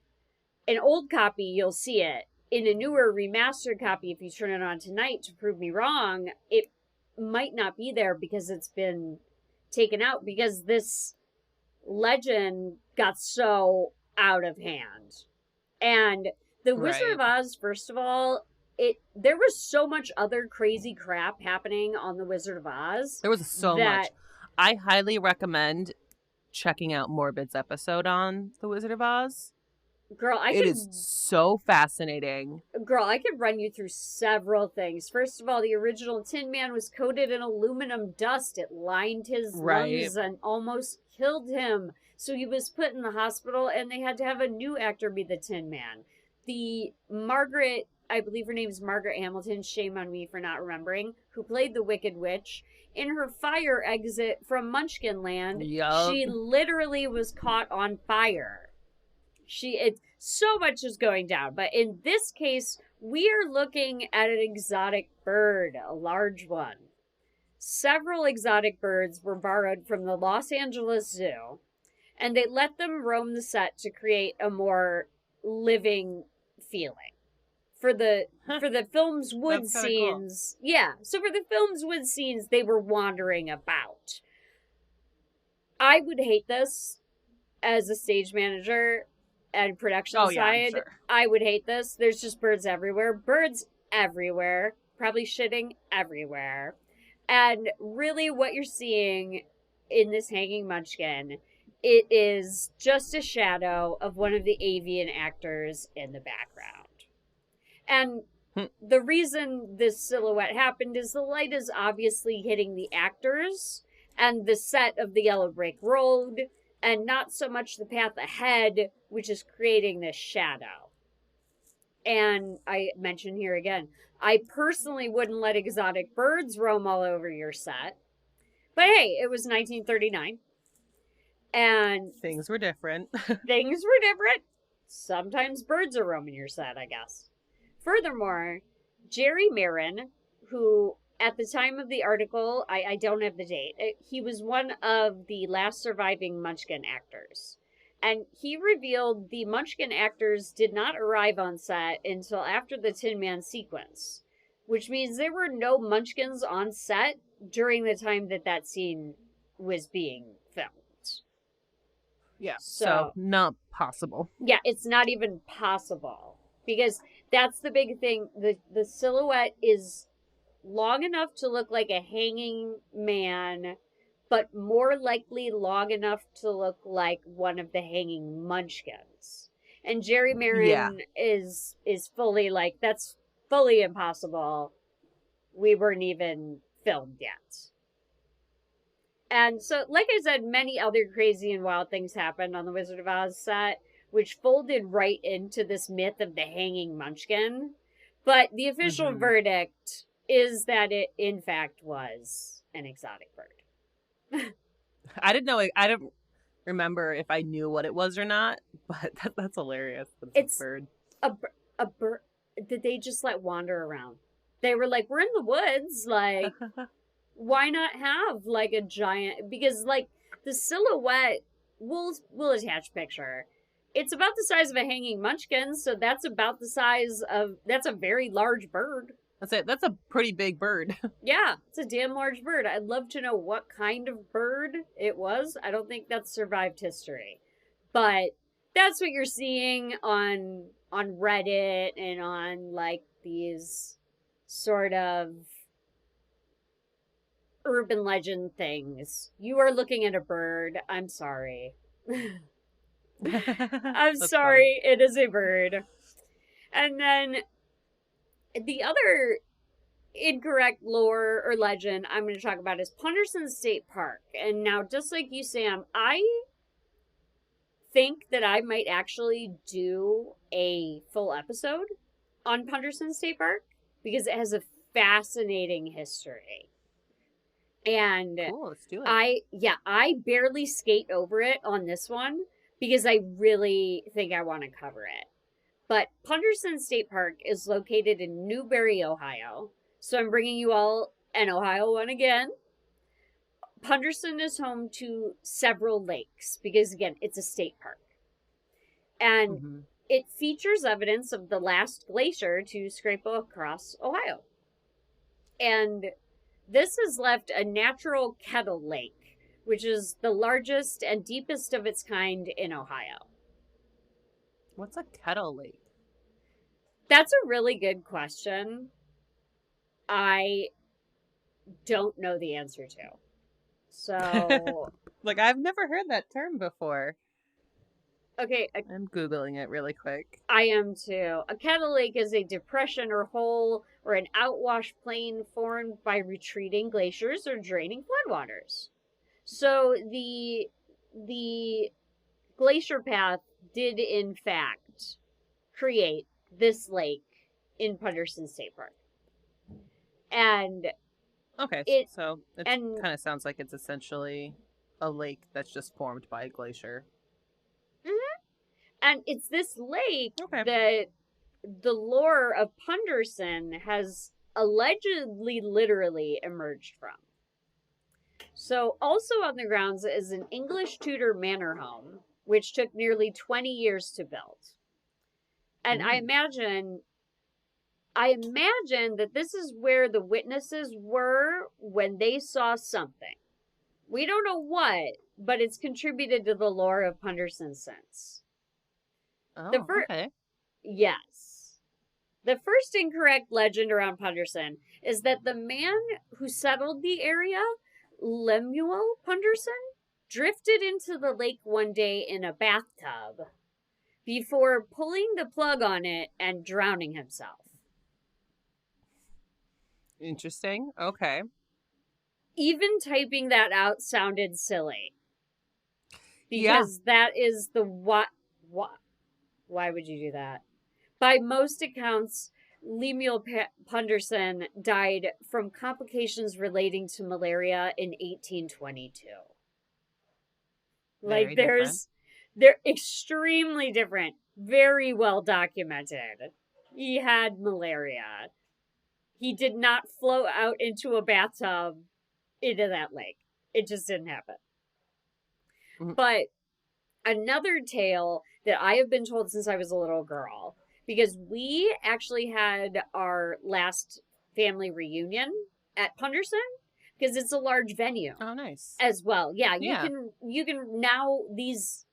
an old copy, you'll see it. In a newer remastered copy, if you turn it on tonight to prove me wrong, it might not be there because it's been taken out because this legend got so out of hand. And The Wizard of Oz, first of all, there was so much other crazy crap happening on The Wizard of Oz. There was so much. I highly recommend checking out Morbid's episode on The Wizard of Oz. Girl, it is so fascinating. Girl, I could run you through several things. First of all, the original Tin Man was coated in aluminum dust. It lined his lungs and almost killed him. So he was put in the hospital, and they had to have a new actor be the Tin Man. The Margaret, I believe her name is Margaret Hamilton, shame on me for not remembering, who played the Wicked Witch. In her fire exit from Munchkin Land, she literally was caught on fire. So much is going down. But in this case, we are looking at an exotic bird, a large one. Several exotic birds were borrowed from the Los Angeles Zoo, and they let them roam the set to create a more living feeling. For the film's wood scenes, cool. Yeah. So for the film's wood scenes, they were wandering about. I would hate this as a stage manager and production side. Sure. I would hate this. There's just birds everywhere. Birds everywhere. Probably shitting everywhere. And really what you're seeing in this hanging munchkin, it is just a shadow of one of the avian actors in the background. And the reason this silhouette happened is the light is obviously hitting the actors and the set of the yellow brick road, and not so much the path ahead, which is creating this shadow. And I mention here again, I personally wouldn't let exotic birds roam all over your set. But hey, it was 1939. And things were different. Things were different. Sometimes birds are roaming your set, I guess. Furthermore, Jerry Marin, who at the time of the article, I don't have the date, he was one of the last surviving Munchkin actors. And he revealed the Munchkin actors did not arrive on set until after the Tin Man sequence, which means there were no Munchkins on set during the time that scene was being filmed. Yeah, so not possible. Yeah, it's not even possible. Because that's the big thing. The silhouette is long enough to look like a hanging man, but more likely long enough to look like one of the hanging Munchkins. And Jerry Marin is fully like, that's fully impossible. We weren't even filmed yet. And so, like I said, many other crazy and wild things happened on the Wizard of Oz set, which folded right into this myth of the hanging Munchkin. But the official verdict is that it, in fact, was an exotic bird. I didn't know. I don't remember if I knew what it was or not, but that's hilarious. It's a bird. A bird that they just let wander around. They were like, we're in the woods, like... Why not have, like, a giant... Because, like, the silhouette... We'll attach a picture. It's about the size of a hanging Munchkin, so that's about the size of... That's a very large bird. That's it. That's a pretty big bird. Yeah, it's a damn large bird. I'd love to know what kind of bird it was. I don't think that's survived history. But that's what you're seeing on Reddit and on, like, these sort of... urban legend things. You are looking at a bird. I'm sorry. I'm sorry. Funny. It is a bird. And then the other incorrect lore or legend I'm going to talk about is Punderson State Park. And now, just like you, Sam, I think that I might actually do a full episode on Punderson State Park because it has a fascinating history. And cool, let's do it. I barely skate over it on this one because I really think I want to cover it. But Punderson State Park is located in Newberry, Ohio. So I'm bringing you all an Ohio one again. Punderson is home to several lakes because, again, it's a state park. And it features evidence of the last glacier to scrape across Ohio. And this has left a natural kettle lake, which is the largest and deepest of its kind in Ohio. What's a kettle lake? That's a really good question. I don't know the answer to. So... like, I've never heard that term before. Okay. I'm Googling it really quick. I am too. A kettle lake is a depression or hole or an outwash plain formed by retreating glaciers or draining floodwaters. So the glacier path did in fact create this lake in Punderson State Park. And okay, so it kind of sounds like it's essentially a lake that's just formed by a glacier. And it's this lake that the lore of Punderson has allegedly literally emerged from. So also on the grounds is an English Tudor manor home, which took nearly 20 years to build. And I imagine that this is where the witnesses were when they saw something. We don't know what, but it's contributed to the lore of Punderson since. Oh, okay. Yes. The first incorrect legend around Punderson is that the man who settled the area, Lemuel Punderson, drifted into the lake one day in a bathtub before pulling the plug on it and drowning himself. Interesting. Okay. Even typing that out sounded silly. Because that is the what? Why would you do that? By most accounts, Lemuel Punderson died from complications relating to malaria in 1822. Like, they're extremely different. Very well documented. He had malaria. He did not float out into a bathtub into that lake. It just didn't happen. But another tale that I have been told since I was a little girl, because we actually had our last family reunion at Punderson, because it's a large venue. Oh, nice. As well. Yeah, Yeah. you can now these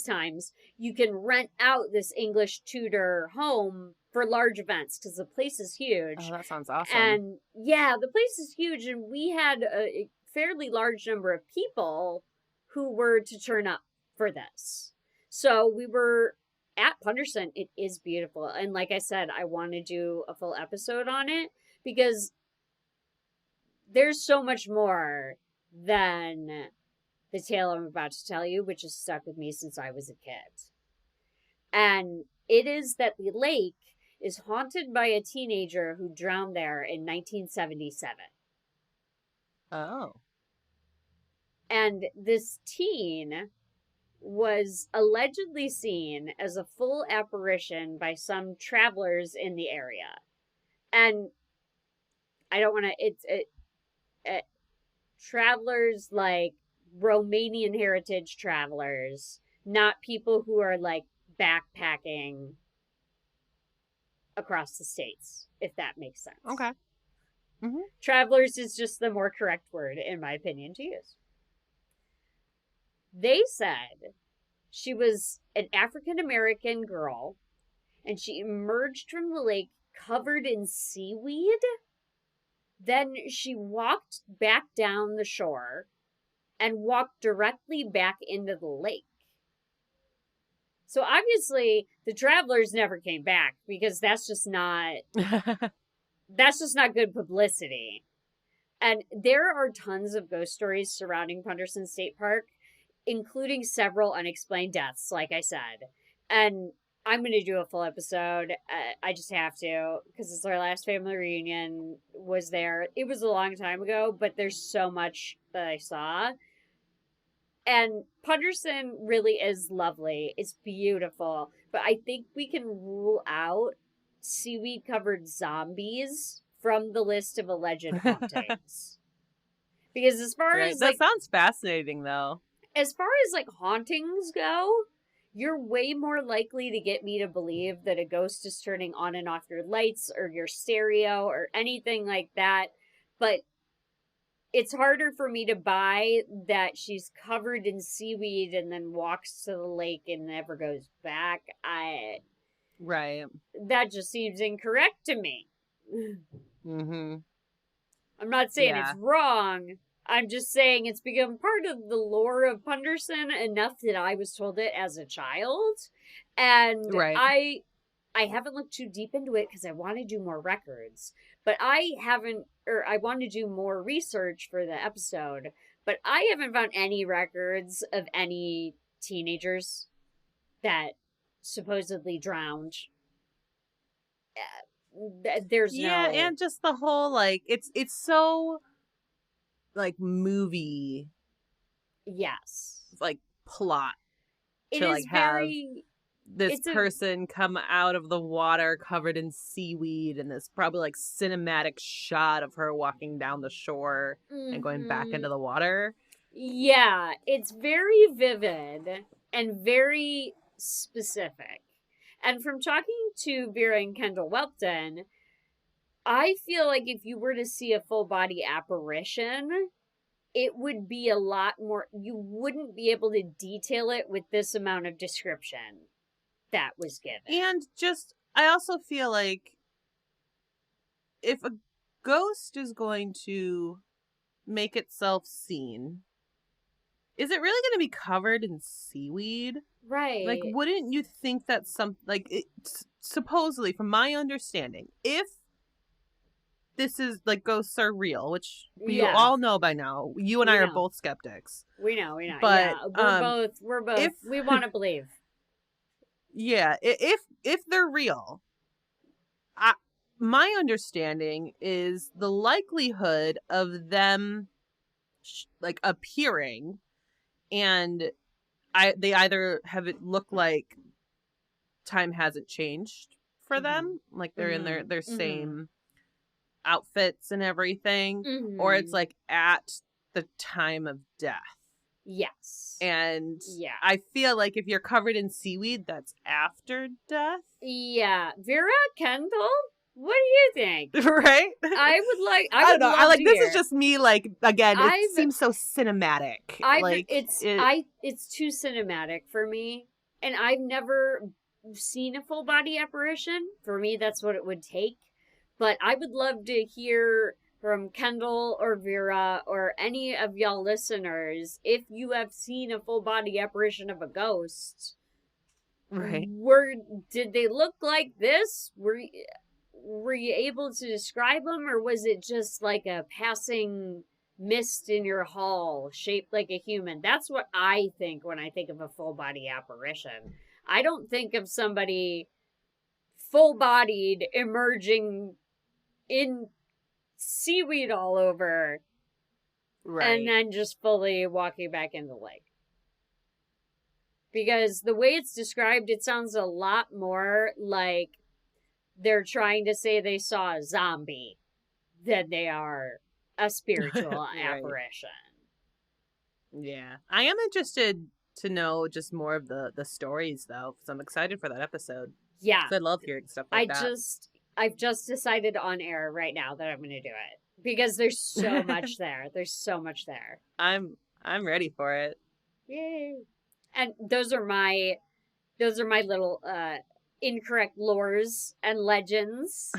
times you can rent out this English Tudor home for large events because the place is huge. Oh, that sounds awesome. And yeah, the place is huge, and we had a fairly large number of people who were to turn up for this. So we were at Punderson. It is beautiful. And like I said, I want to do a full episode on it because there's so much more than the tale I'm about to tell you, which has stuck with me since I was a kid. And it is that the lake is haunted by a teenager who drowned there in 1977. Oh. And this teen was allegedly seen as a full apparition by some travelers in the area. And I don't want to, travelers like Romanian heritage travelers, not people who are like backpacking across the states, if that makes sense. Okay. Mm-hmm. Travelers is just the more correct word, in my opinion, to use. They said she was an African-American girl, and she emerged from the lake covered in seaweed. Then she walked back down the shore and walked directly back into the lake. So obviously the travelers never came back because that's just not good publicity. And there are tons of ghost stories surrounding Punderson State Park, including several unexplained deaths, like I said. And I'm going to do a full episode. I just have to, because it's our last family reunion was there. It was a long time ago, but there's so much that I saw. And Punderson really is lovely. It's beautiful. But I think we can rule out seaweed-covered zombies from the list of alleged hauntings. Because as far as that sounds fascinating, though. As far as like hauntings go, you're way more likely to get me to believe that a ghost is turning on and off your lights or your stereo or anything like that. But it's harder for me to buy that she's covered in seaweed and then walks to the lake and never goes back. Right. That just seems incorrect to me. Mm-hmm. I'm not saying it's wrong. I'm just saying it's become part of the lore of Punderson enough that I was told it as a child. And I haven't looked too deep into it because I want to do more records. But I want to do more research for the episode. But I haven't found any records of any teenagers that supposedly drowned. There's and just the whole, like, it's so, like, movie. Yes. Like, plot. It to, is like, very... have this person come out of the water covered in seaweed and this probably, like, cinematic shot of her walking down the shore and going back into the water. Yeah, it's very vivid and very specific. And from talking to Vera and Kendall Welton, I feel like if you were to see a full body apparition, it would be a lot more, you wouldn't be able to detail it with this amount of description that was given. And just, I also feel like if a ghost is going to make itself seen, is it really going to be covered in seaweed? Right. Like, wouldn't you think that supposedly, from my understanding, if this is, like, ghosts are real, which we all know by now. You and I are both skeptics. We know. But, we're both, we want to believe. Yeah, if they're real, my understanding is the likelihood of them, like, appearing, and they either have it look like time hasn't changed for them, like they're in their same outfits and everything, or it's like at the time of death. Yes. And yeah. I feel like if you're covered in seaweed, that's after death. Yeah. Vera, Kendall, what do you think? Right? I don't know. I like this hear. is just me, like, again, it I've- seems so cinematic. It's too cinematic for me. And I've never seen a full body apparition. For me, that's what it would take. But I would love to hear from Kendall or Vera or any of y'all listeners if you have seen a full body apparition of a ghost. Right. Did they look like this? Were you able to describe them, or was it just like a passing mist in your hall shaped like a human? That's what I think when I think of a full body apparition. I don't think of somebody full bodied emerging in seaweed all over, Right. and then just fully walking back in the lake. Because the way it's described, it sounds a lot more like they're trying to say they saw a zombie than they are a spiritual Right. apparition. Yeah. I am interested to know just more of the stories, though, because I'm excited for that episode. Yeah. 'Cause I love hearing stuff like that. I've just decided on air right now that I'm going to do it. Because there's so much there. There's so much there. I'm ready for it. Yay. And those are my little incorrect lores and legends.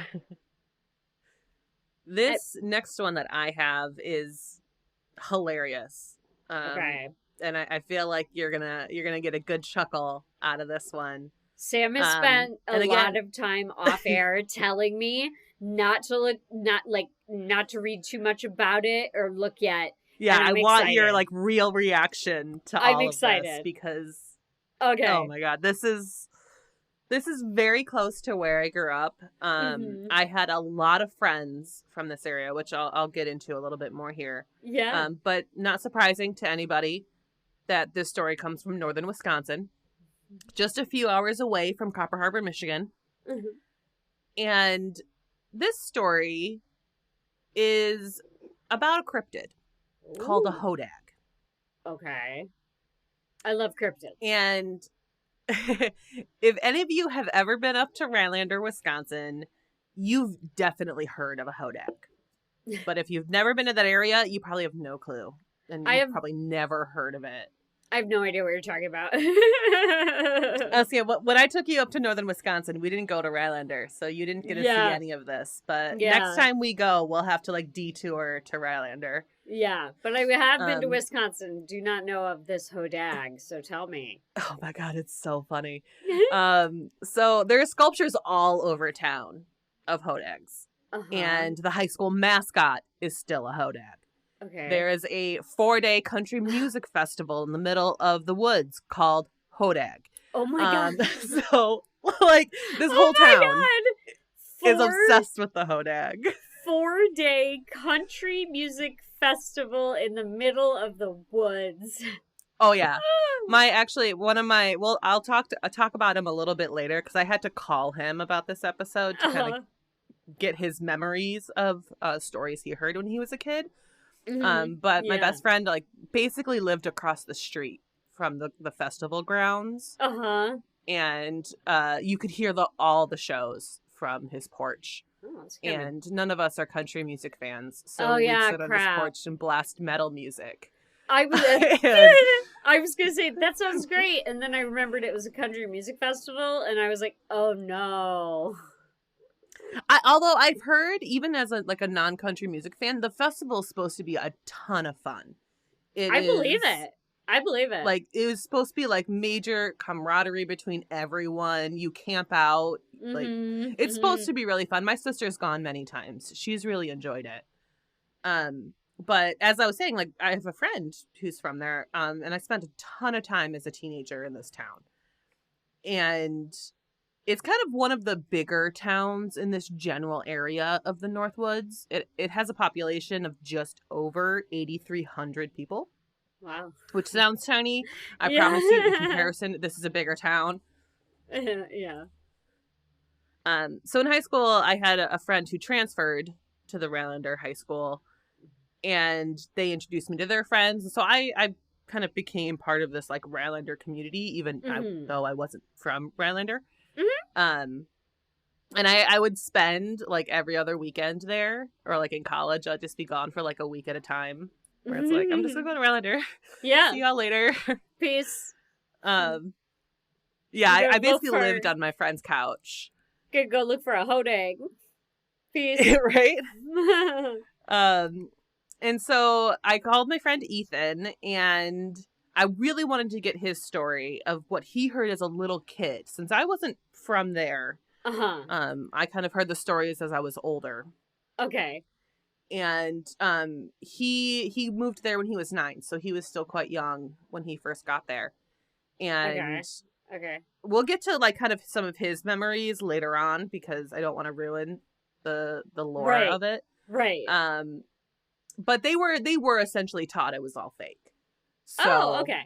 This next one that I have is hilarious. Okay. And I feel like you're gonna get a good chuckle out of this one. Sam has spent a lot of time off air telling me not to read too much about it or look yet. Yeah, I want your like real reaction to all of this because oh my god, this is very close to where I grew up. I had a lot of friends from this area, which I'll get into a little bit more here. Yeah. But not surprising to anybody that this story comes from northern Wisconsin, just a few hours away from Copper Harbor, Michigan. Mm-hmm. And this story is about a cryptid called a Hodag. Okay. I love cryptids. And if any of you have ever been up to Rylander, Wisconsin, you've definitely heard of a Hodag. But if you've never been to that area, you probably have no clue. And you've probably never heard of it. I have no idea what you're talking about. When I took you up to northern Wisconsin, we didn't go to Rylander, so you didn't get to see any of this. But next time we go, we'll have to like detour to Rylander. Yeah, but I have been to Wisconsin. Do not know of this Hodag, so tell me. Oh my god, it's so funny. So there are sculptures all over town of Hodags. And the high school mascot is still a Hodag. Okay. There is a 4-day country music festival in the middle of the woods called Hodag. Oh my god. So, like, this whole town is obsessed with the Hodag. 4-day country music festival in the middle of the woods. Oh yeah. I'll talk about him a little bit later because I had to call him about this episode to kind of get his memories of stories he heard when he was a kid. But my best friend like basically lived across the street from the festival grounds. And you could hear all the shows from his porch. And none of us are country music fans, so we sit on his porch and blast metal music. I was gonna say that sounds great, and then I remembered it was a country music festival, and I was like, oh no. Although I've heard, even as a non-country music fan, the festival is supposed to be a ton of fun. I believe it. Like, it was supposed to be like major camaraderie between everyone. You camp out. Like, it's supposed to be really fun. My sister's gone many times. She's really enjoyed it. But as I was saying, like, I have a friend who's from there, and I spent a ton of time as a teenager in this town. And it's kind of one of the bigger towns in this general area of the Northwoods. It has a population of just over 8,300 people. Wow. Which sounds tiny. I promise you, in comparison, this is a bigger town. Yeah. So in high school, I had a friend who transferred to the Rylander High School, and they introduced me to their friends. So I kind of became part of this like Rylander community, even though I wasn't from Rylander. And I would spend like every other weekend there, or like in college, I'd just be gone for like a week at a time. Where it's like, I'm just gonna go to Rylander. Yeah. See y'all later. Peace. Yeah, I basically lived on my friend's couch. Gonna go look for a Hodag. Peace. Right? And so I called my friend Ethan, and I really wanted to get his story of what he heard as a little kid. Since I wasn't from there, I kind of heard the stories as I was older. Okay. And he moved there when he was 9, so he was still quite young when he first got there. And okay. We'll get to like kind of some of his memories later on, because I don't want to ruin the lore of it. Right. But they were essentially taught it was all fake. So, okay.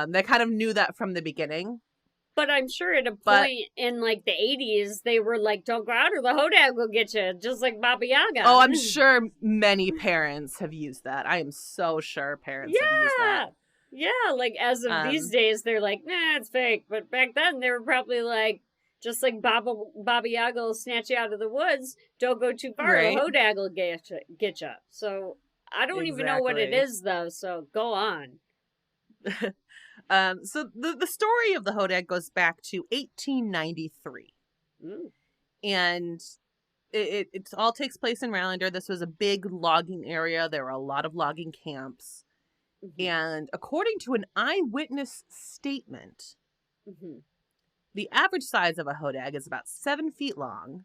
They kind of knew that from the beginning. But I'm sure at a point in like the 80s, they were like, "Don't go out, or the Hodag will get you," just like Baba Yaga. Oh, I'm sure many parents have used that. I am so sure parents have used that. Yeah, like as of these days, they're like, "Nah, it's fake." But back then, they were probably like, just like Baba Yaga will snatch you out of the woods. Don't go too far, the Hodag will get you. So I don't even know what it is, though. So go on. So the story of the Hodag goes back to 1893. And it all takes place in Rylander. This was a big logging area. There were a lot of logging camps. And according to an eyewitness statement, the average size of a Hodag is about 7 feet long,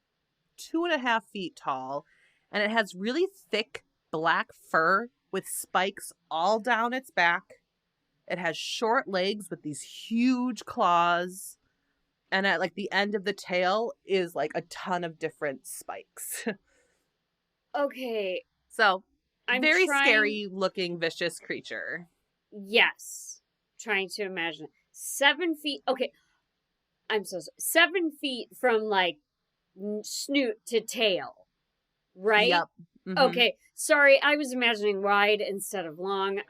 2.5 feet tall, and it has really thick black fur with spikes all down its back. It has short legs with these huge claws. And at like the end of the tail is like a ton of different spikes. Okay. So, very scary looking, vicious creature. Yes. Trying to imagine it. 7 feet. Okay. I'm so sorry. 7 feet from like snoot to tail. Right? Yep. Okay. Sorry. I was imagining wide instead of long.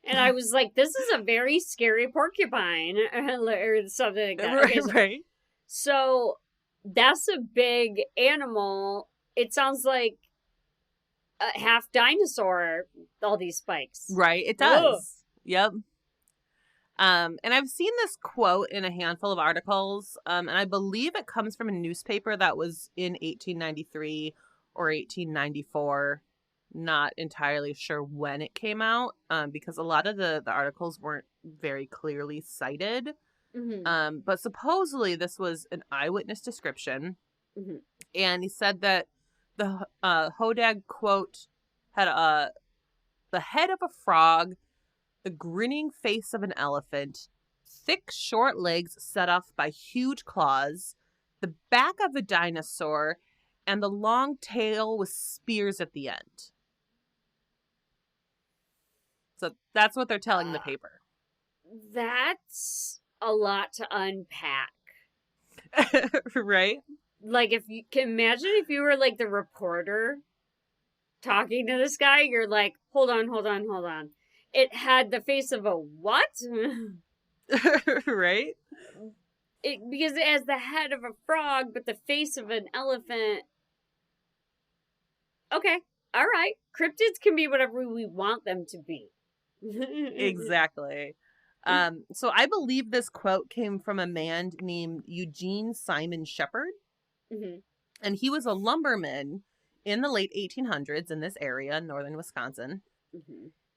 And I was like, this is a very scary porcupine or something like that. Okay, Right. So that's a big animal. It sounds like a half dinosaur, all these spikes. Right, it does. Whoa. Yep. And I've seen this quote in a handful of articles, and I believe it comes from a newspaper that was in 1893 or 1894. Not entirely sure when it came out, because a lot of the articles weren't very clearly cited. But supposedly this was an eyewitness description. And he said that the Hodag, quote, had the head of a frog, the grinning face of an elephant, thick short legs set off by huge claws, the back of a dinosaur, and the long tail with spears at the end. So that's what they're telling the paper. That's a lot to unpack. Right? Like, if you can imagine if you were like the reporter talking to this guy, you're like, hold on. It had the face of a what? Right? Because it has the head of a frog, but the face of an elephant. Okay. All right. Cryptids can be whatever we want them to be. Exactly. So I believe this quote came from a man named Eugene Simon Shepard. And he was a lumberman in the late 1800s in this area, northern Wisconsin.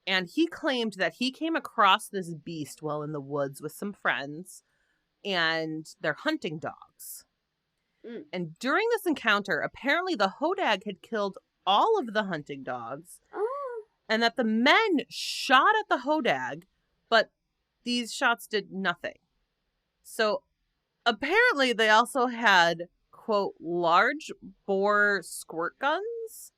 And he claimed that he came across this beast while in the woods with some friends and their hunting dogs. And during this encounter, apparently the Hodag had killed all of the hunting dogs. And that the men shot at the Hodag, but these shots did nothing. So apparently they also had, quote, large bore squirt guns.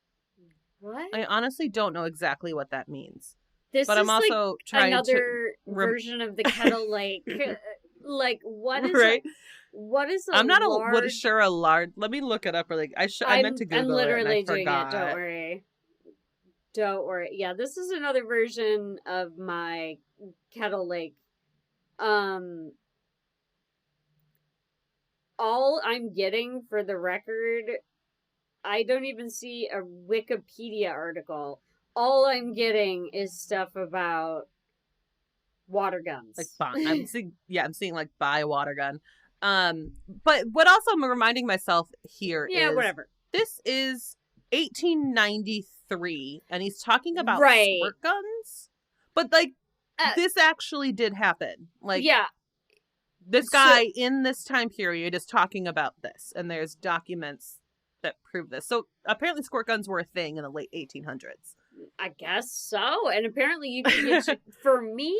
What? I honestly don't know exactly what that means. But I'm also like trying another version of the kettle lake. Like, what is right? What is a I'm not large... sure a large... Let me look it up. Or like I meant to Google I'm literally it and I doing forgot. it, don't worry. Don't worry. Yeah, this is another version of my Kettle Lake. All I'm getting, for the record, I don't even see a Wikipedia article. All I'm getting is stuff about water guns. Like, I'm seeing like buy a water gun. But what also I'm reminding myself here is whatever. This is 1893, and he's talking about squirt guns. But like, this actually did happen. Like, yeah. This guy in this time period is talking about this, and there's documents that prove this. So apparently squirt guns were a thing in the late 1800s. I guess so. And apparently you can get for me,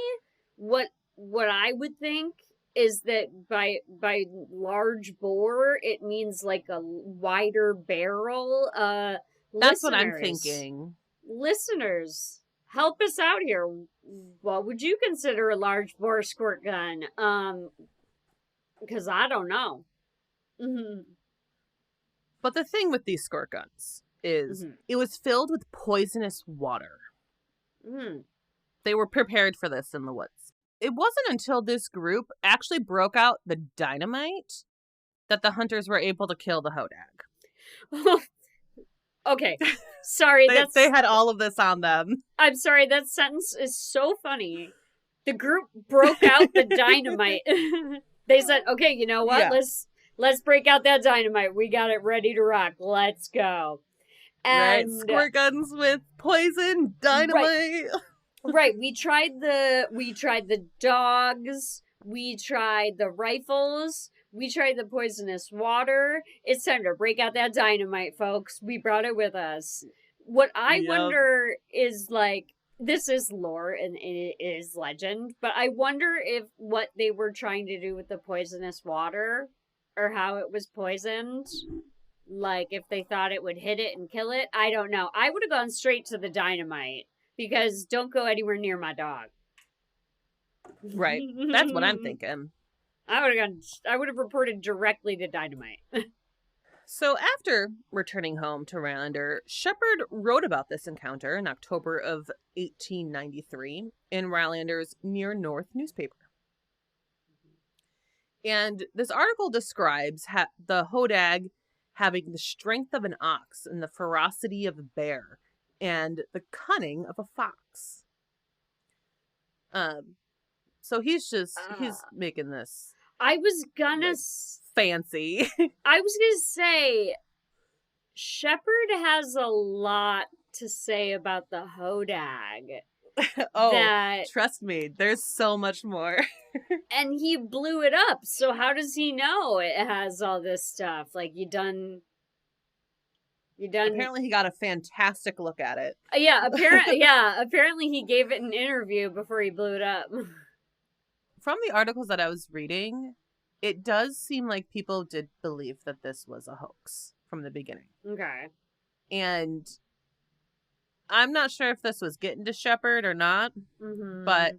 what I would think is that by large bore, it means like a wider barrel. That's what I'm thinking. Listeners, help us out here. What would you consider a large bore squirt gun? Because I don't know. Mm-hmm. But the thing with these squirt guns is it was filled with poisonous water. Mm. They were prepared for this in the woods. It wasn't until this group actually broke out the dynamite that the hunters were able to kill the Hodag. Okay. Sorry. They had all of this on them. I'm sorry. That sentence is so funny. The group broke out the dynamite. They said, okay, you know what? Yeah. Let's break out that dynamite. We got it ready to rock. Let's go. And squirt guns with poison, dynamite. Right. We tried the dogs. We tried the rifles. We tried the poisonous water. It's time to break out that dynamite, folks. We brought it with us. What I wonder is, like, this is lore and it is legend, but I wonder if what they were trying to do with the poisonous water, or how it was poisoned, like if they thought it would hit it and kill it. I don't know. I would have gone straight to the dynamite, because don't go anywhere near my dog. Right. That's what I'm thinking. I would have reported directly to dynamite. So after returning home to Rylander, Shepard wrote about this encounter in October of 1893 in Rylander's Near North newspaper. And this article describes the Hodag having the strength of an ox and the ferocity of a bear and the cunning of a fox. So he's making this. I was gonna fancy. I was gonna say, Shepard has a lot to say about the Hodag. Trust me, there's so much more. And he blew it up, so how does he know it has all this stuff? Like, you done... Apparently he got a fantastic look at it. Apparently he gave it an interview before he blew it up. From the articles that I was reading, it does seem like people did believe that this was a hoax from the beginning. Okay. And I'm not sure if this was getting to Shepard or not, but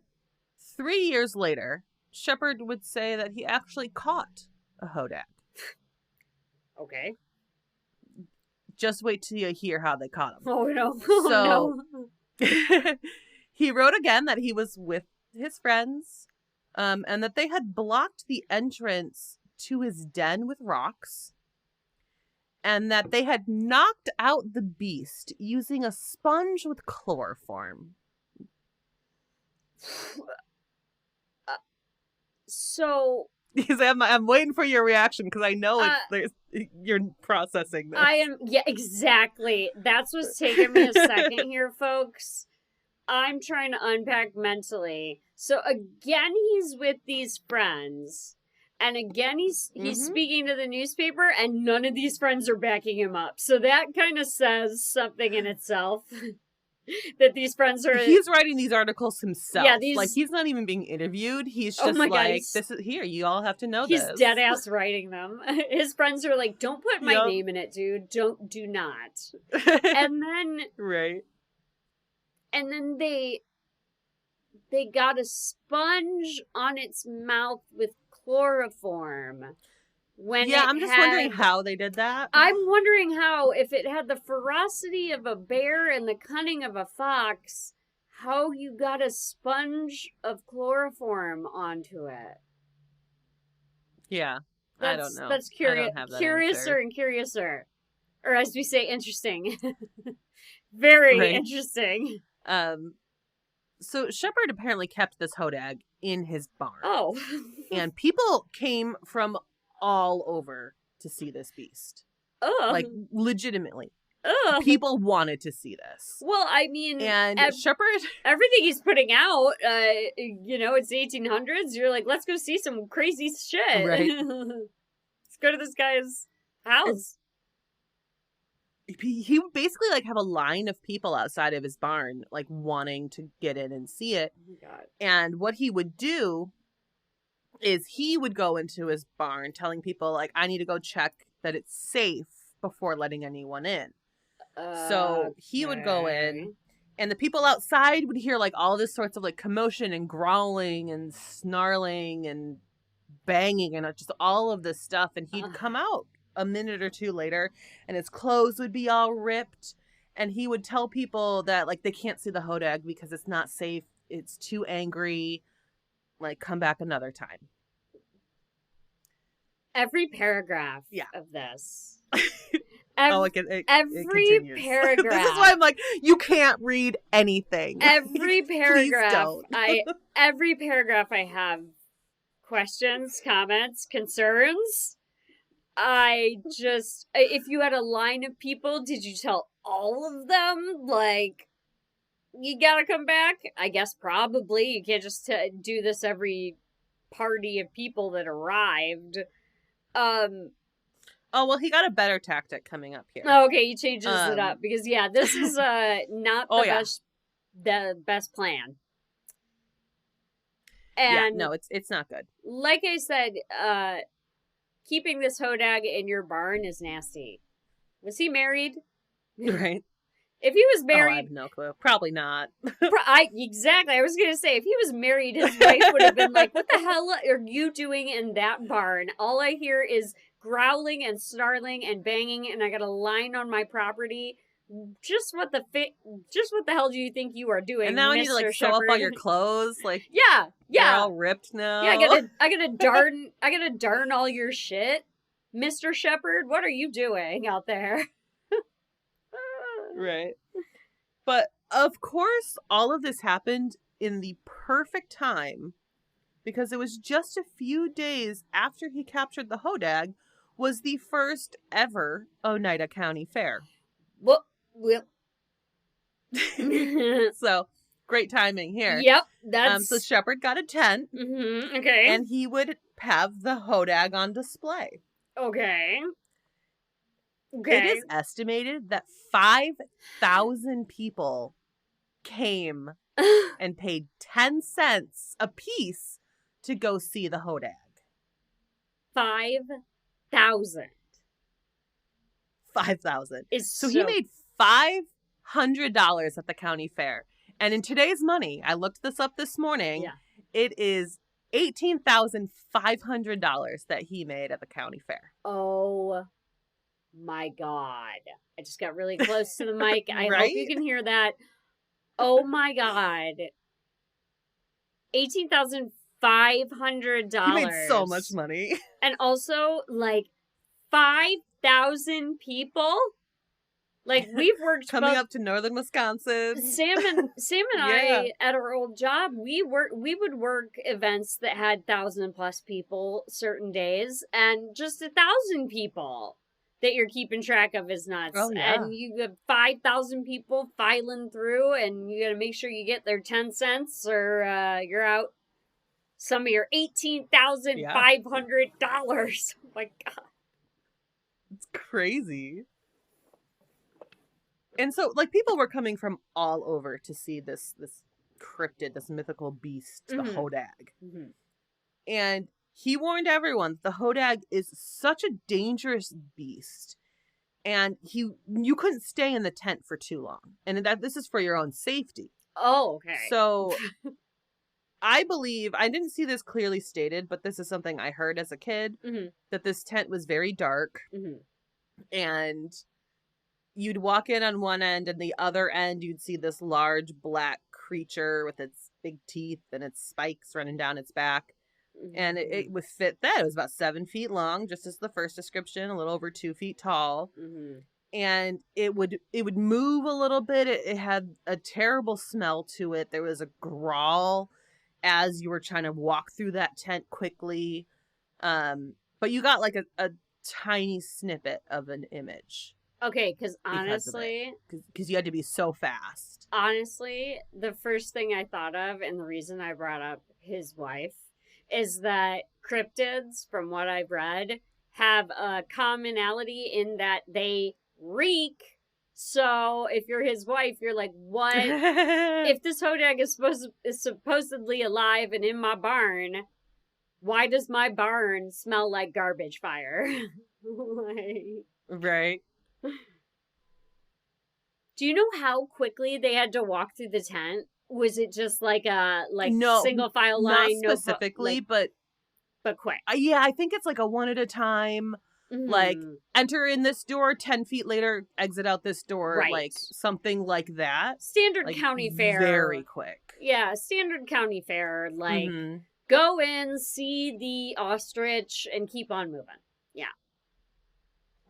3 years later, Shepard would say that he actually caught a Hodag. Okay. Just wait till you hear how they caught him. Oh, no. No. He wrote again that he was with his friends, and that they had blocked the entrance to his den with rocks, and that they had knocked out the beast using a sponge with chloroform. So... I'm waiting for your reaction, because I know you're processing this. I am, exactly. That's what's taking me a second here, folks. I'm trying to unpack mentally. So again, he's with these friends, and again, he's speaking to the newspaper, and none of these friends are backing him up. So that kind of says something in itself. That these friends are... He's writing these articles himself. Yeah, like, he's not even being interviewed. He's just this is here. You all have to know this. He's dead ass writing them. His friends are like, don't put my name in it, dude. Do not. And then... Right. And then they got a sponge on its mouth with chloroform. when I'm just wondering how they did that. I'm wondering how, if it had the ferocity of a bear and the cunning of a fox, how you got a sponge of chloroform onto it. Yeah, I don't know. That's curious. Curiouser and curiouser. Or as we say, interesting. Very interesting. So Shepard apparently kept this Hodag in his barn. Oh. And people came from all over to see this beast. Ugh. Like, legitimately. Ugh. People wanted to see this. Well, I mean... And Shepard... Everything he's putting out, it's 1800s. You're like, let's go see some crazy shit. Right. Let's go to this guy's house. He would basically, like, have a line of people outside of his barn, like, wanting to get in and see it. Oh my God. And what he would do is he would go into his barn telling people, like, I need to go check that it's safe before letting anyone in. So he would go in, and the people outside would hear, like, all this sorts of, like, commotion and growling and snarling and banging and just all of this stuff. And he'd come out a minute or two later, and his clothes would be all ripped, and he would tell people that, like, they can't see the Hodag because it's not safe, it's too angry, like, come back another time. Every paragraph of this. Every paragraph. This is why I'm like, you can't read anything. Every paragraph. Please don't. Every paragraph I have questions, comments, concerns. If you had a line of people, did you tell all of them, like, you gotta come back? I guess probably. You can't just do this every party of people that arrived. Oh, well, he got a better tactic coming up here. Oh, okay, he changes it up. Because, this is not the best plan. And no, it's not good. Like I said, keeping this Hodag in your barn is nasty. Was he married? Right. If he was married... I have no clue. Probably not. Exactly. I was going to say, if he was married, his wife would have been like, what the hell are you doing in that barn? All I hear is growling and snarling and banging, and I got a line on my property. Just what the hell do you think you are doing? And now Mr. I need to, like, sew up all your clothes. Like, yeah. They're all ripped now. Yeah, I gotta darn all your shit. Mr. Shepard, what are you doing out there? Right. But, of course, all of this happened in the perfect time, because it was just a few days after he captured the Hodag was the first ever Oneida County Fair. Well. So, great timing here. Yep, that's... So Shepard got a tent. Mm-hmm, okay. And he would have the Hodag on display. Okay. It is estimated that 5,000 people came and paid 10 cents a piece to go see the Hodag. 5,000. 5,000. So he made $500 at the county fair. And in today's money, I looked this up this morning. Yeah. It is $18,500 that he made at the county fair. Oh my God. I just got really close to the mic. I hope you can hear that. Oh my God. $18,500. He made so much money. And also, like, 5,000 people? Like, we've worked coming up to northern Wisconsin. Sam and I, at our old job, we would work events that had 1,000+ people certain days, and just 1,000 people that you're keeping track of is nuts. Oh, yeah. And you have 5,000 people filing through, and you got to make sure you get their 10 cents, or you're out some of your $18,500. Oh my God, it's crazy. And so, like, people were coming from all over to see this cryptid, this mythical beast, the Hodag. Mm-hmm. And he warned everyone the Hodag is such a dangerous beast, and you couldn't stay in the tent for too long, and that this is for your own safety. Oh, okay. So I believe, I didn't see this clearly stated, but this is something I heard as a kid, that this tent was very dark, and you'd walk in on one end, and the other end you'd see this large black creature with its big teeth and its spikes running down its back. And it would fit that. It was about 7 feet long, just as the first description, a little over 2 feet tall. And it would move a little bit. It had a terrible smell to it. There was a growl as you were trying to walk through that tent quickly. But you got like a tiny snippet of an image. Okay, because honestly... Because you had to be so fast. Honestly, the first thing I thought of, and the reason I brought up his wife, is that cryptids, from what I've read, have a commonality in that they reek. So if you're his wife, you're like, what? If this Hodag is supposedly alive and in my barn, why does my barn smell like garbage fire? Right. Do you know how quickly they had to walk through the tent? Was it just like a single file line? Not specifically, but quick. Yeah, I think it's like a one at a time. Like, enter in this door, 10 feet later, exit out this door, right. Like something like that. Standard like, county fair. Very quick. Yeah, standard county fair. Like, go in, see the ostrich, and keep on moving. Yeah.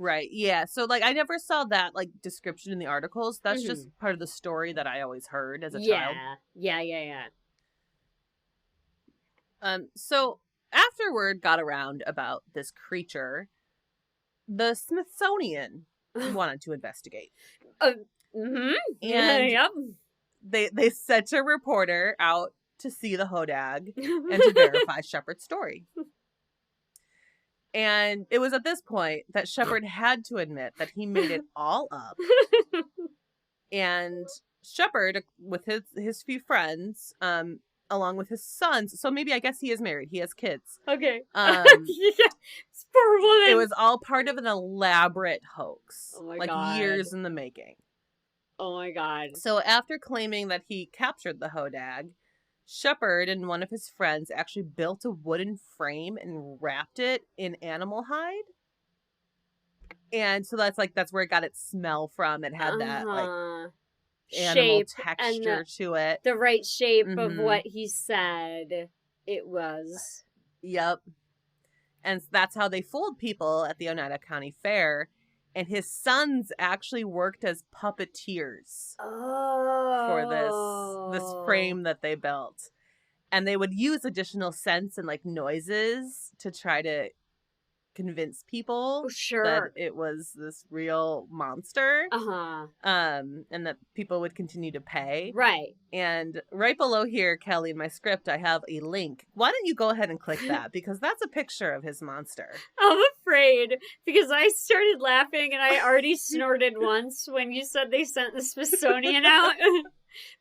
Right, yeah. So, like, I never saw that, like, description in the articles. That's just part of the story that I always heard as a child. Yeah. So, after word got around about this creature, the Smithsonian wanted to investigate. And they sent a reporter out to see the Hodag and to verify Shepard's story. And it was at this point that Shepard had to admit that he made it all up. And Shepard, with his few friends, along with his sons, so maybe I guess he is married. He has kids. Okay. Yeah, poor woman. It was all part of an elaborate hoax. Oh my like God. Years in the making. Oh my God. So after claiming that he captured the Hodag, Shepard and one of his friends actually built a wooden frame and wrapped it in animal hide. And so that's where it got its smell from. It had that like animal texture to it. The right shape of what he said it was. Yep. And that's how they fooled people at the Oneida County Fair. And his sons actually worked as puppeteers for this frame that they built. And they would use additional scents and like noises to try to convince people that it was this real monster. And that people would continue to pay. Right. And right below here, Kelly, in my script, I have a link. Why don't you go ahead and click that? Because that's a picture of his monster. I'm afraid because I started laughing and I already snorted once when you said they sent the Smithsonian out.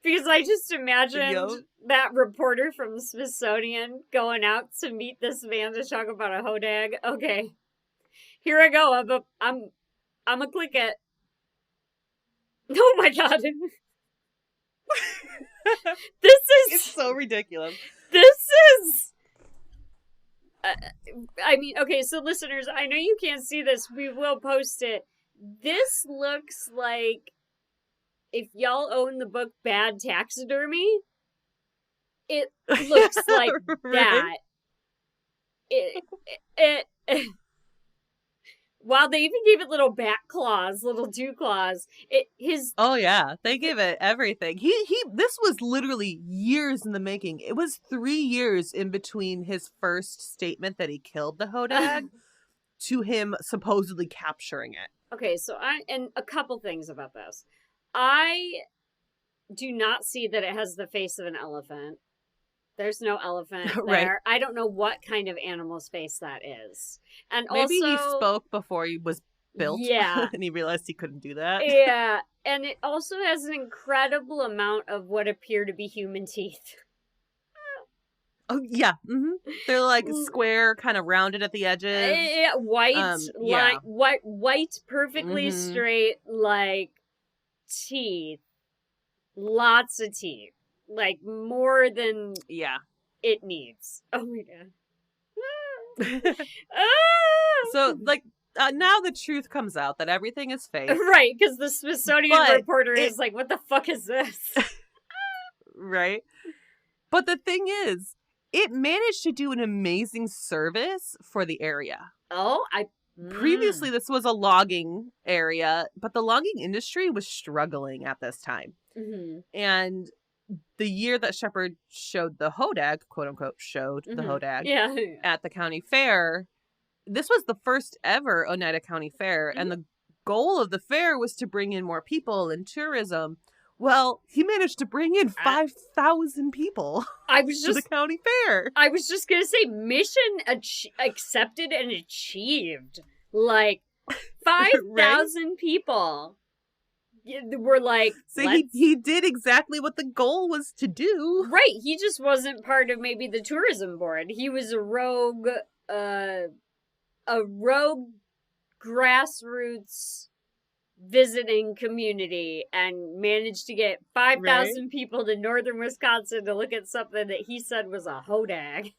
Because I just imagined that reporter from the Smithsonian going out to meet this man to talk about a Hodag. Okay, here I go. I'm a click it. Oh my God! It's so ridiculous. This is. I mean, okay, so listeners, I know you can't see this. We will post it. This looks like. If y'all own the book Bad Taxidermy, it looks like that. It Wow, they even gave it little back claws, little dew claws. Oh yeah, they give it everything. This was literally years in the making. It was 3 years in between his first statement that he killed the Hodag to him supposedly capturing it. Okay, so and a couple things about this. I do not see that it has the face of an elephant. There's no elephant there. Right. I don't know what kind of animal's face that is. And maybe also, he spoke before he was built. Yeah. And he realized he couldn't do that. Yeah. And it also has an incredible amount of what appear to be human teeth. Oh, yeah. Mm-hmm. They're like square, kind of rounded at the edges. White, perfectly straight, like, teeth. Lots of teeth. Like, more than... Yeah. it needs. Oh my god. So, like, now the truth comes out that everything is fake. Right, because the Smithsonian reporter is like, what the fuck is this? Right? But the thing is, it managed to do an amazing service for the area. Oh, Previously, this was a logging area, but the logging industry was struggling at this time. Mm-hmm. And the year that Shepard showed the Hodag, quote unquote, the Hodag at the county fair, this was the first ever Oneida County Fair. Mm-hmm. And the goal of the fair was to bring in more people and tourism. Well, he managed to bring in 5,000 people to the county fair. I was just going to say, mission accepted and achieved. Like, 5,000 right? people were like... So he did exactly what the goal was to do. Right. He just wasn't part of maybe the tourism board. He was a rogue grassroots visiting community and managed to get 5,000 people to northern Wisconsin to look at something that he said was a Hodag.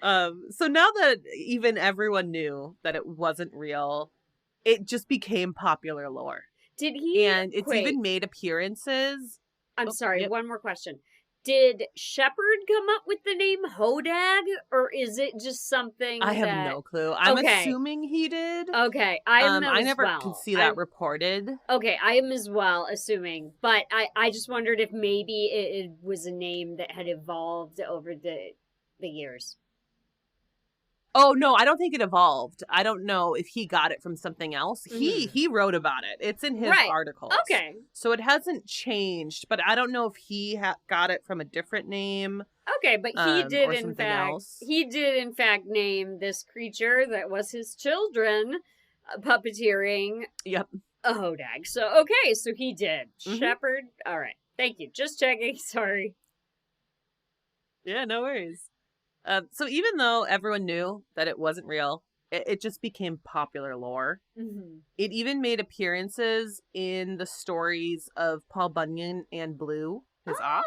So now that even everyone knew that it wasn't real, it just became popular lore. Did he? And it's even made appearances. I'm sorry, one more question. Did Shepard come up with the name Hodag, or is it just something I have no clue. I'm assuming he did. Okay, I never could see that reported. Okay, I am as well assuming, but I just wondered if maybe it was a name that had evolved over the years. Oh, no, I don't think it evolved. I don't know if he got it from something else. Mm-hmm. He wrote about it. It's in his articles. Okay. So it hasn't changed, but I don't know if he got it from a different name. Okay, but he did in fact name this creature that was his children puppeteering a Hodag. So, okay, so he did. Mm-hmm. Shepard, all right. Thank you. Just checking. Sorry. Yeah, no worries. So even though everyone knew that it wasn't real, it just became popular lore. Mm-hmm. It even made appearances in the stories of Paul Bunyan and Blue, his ox.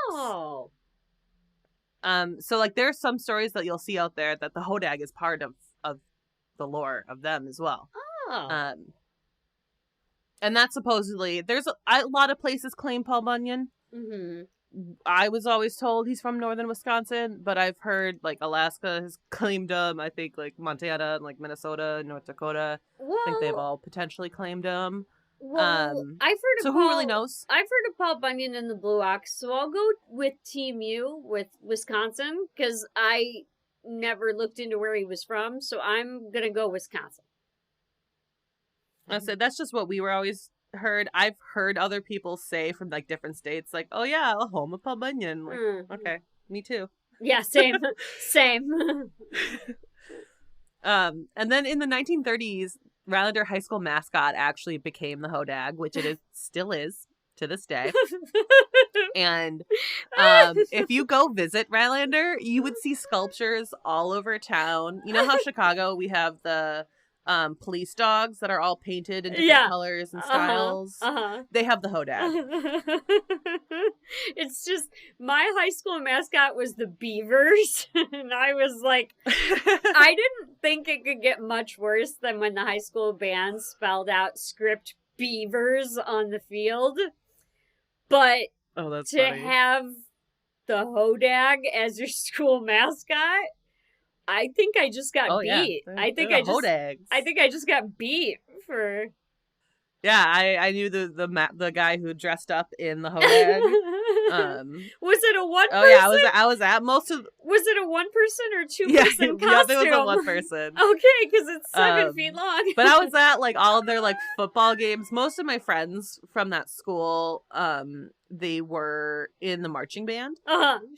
So like there are some stories that you'll see out there that the Hodag is part of the lore of them as well. And that's supposedly there's a lot of places claim Paul Bunyan. Mm-hmm. I was always told he's from northern Wisconsin, but I've heard like Alaska has claimed him. I think like Montana and like Minnesota and North Dakota. I think they've all potentially claimed him. Well, I've heard of so who really knows? I've heard of Paul Bunyan and the Blue Ox, so I'll go with Team U with Wisconsin because I never looked into where he was from, so I'm gonna go Wisconsin. I said that's just what we were always heard. I've heard other people say from like different states, like, "Oh yeah, home of Paul Bunyan." Like, okay, me too. Yeah, same, same. And then in the 1930s, Rylander High School mascot actually became the Hodag, which it still is to this day. And if you go visit Rylander, you would see sculptures all over town. You know how Chicago we have the police dogs that are all painted in different colors and styles. They have the Hodag. It's just my high school mascot was the Beavers, and I was like, I didn't think it could get much worse than when the high school band spelled out script Beavers on the field. But to have the Hodag as your school mascot, I think I just got beat. Yeah. I think I just got beat for. Yeah, I knew the guy who dressed up in the Hodag. Was it a one person? Oh yeah, I was at most of. Was it a 1 person or 2 person costume? Yeah, there was a 1 person. Okay, because it's 7 feet long. But I was at like all of their like football games. Most of my friends from that school, they were in the marching band.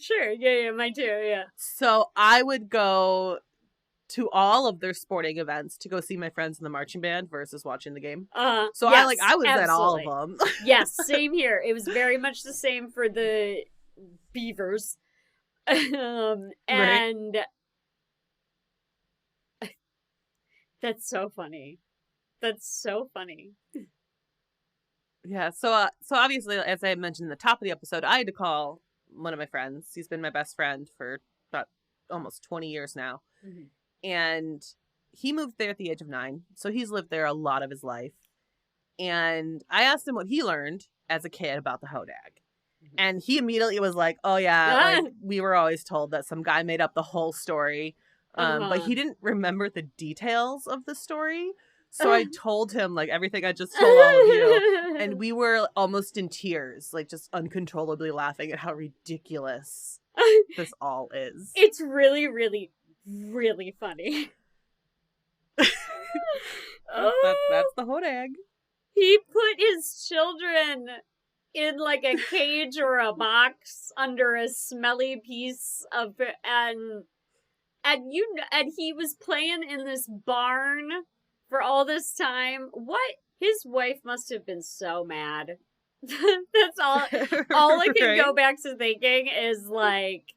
Sure, yeah, mine too, yeah. So I would go to all of their sporting events to go see my friends in the marching band versus watching the game. So yes, I was at all of them. Yes, same here. It was very much the same for the Beavers. And that's so funny. That's so funny. Yeah, so obviously, as I mentioned at the top of the episode, I had to call one of my friends. He's been my best friend for about almost 20 years now. Mm-hmm. And he moved there at the age of 9. So he's lived there a lot of his life. And I asked him what he learned as a kid about the Hodag. And he immediately was like, oh, yeah, like, we were always told that some guy made up the whole story. But he didn't remember the details of the story. So I told him, like, everything I just told all of you. And we were almost in tears, like, just uncontrollably laughing at how ridiculous this all is. It's really, really, really funny. That's the Hodag. He put his children in like a cage or a box under a smelly piece of and he was playing in this barn for all this time. What? His wife must have been so mad. That's all I can go back to thinking is like,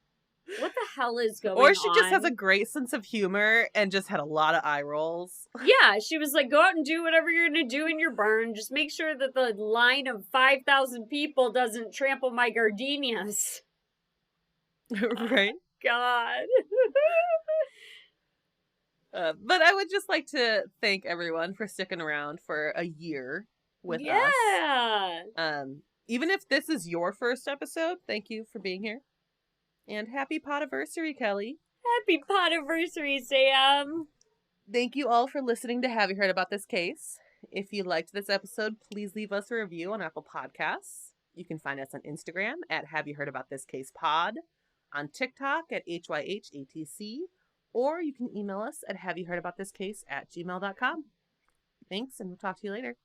what the hell is going on? Or she just has a great sense of humor and just had a lot of eye rolls. Yeah, she was like, go out and do whatever you're going to do in your barn. Just make sure that the line of 5,000 people doesn't trample my gardenias. Right? God. But I would just like to thank everyone for sticking around for a year with us. Yeah. Even if this is your first episode, thank you for being here. And happy Pod-iversary, Kelly. Happy Pod-iversary, Sam. Thank you all for listening to Have You Heard About This Case? If you liked this episode, please leave us a review on Apple Podcasts. You can find us on Instagram at Have You Heard About This Case Pod, on TikTok at HYHATC, or you can email us at haveyouheardaboutThisCase@gmail.com. Thanks, and we'll talk to you later.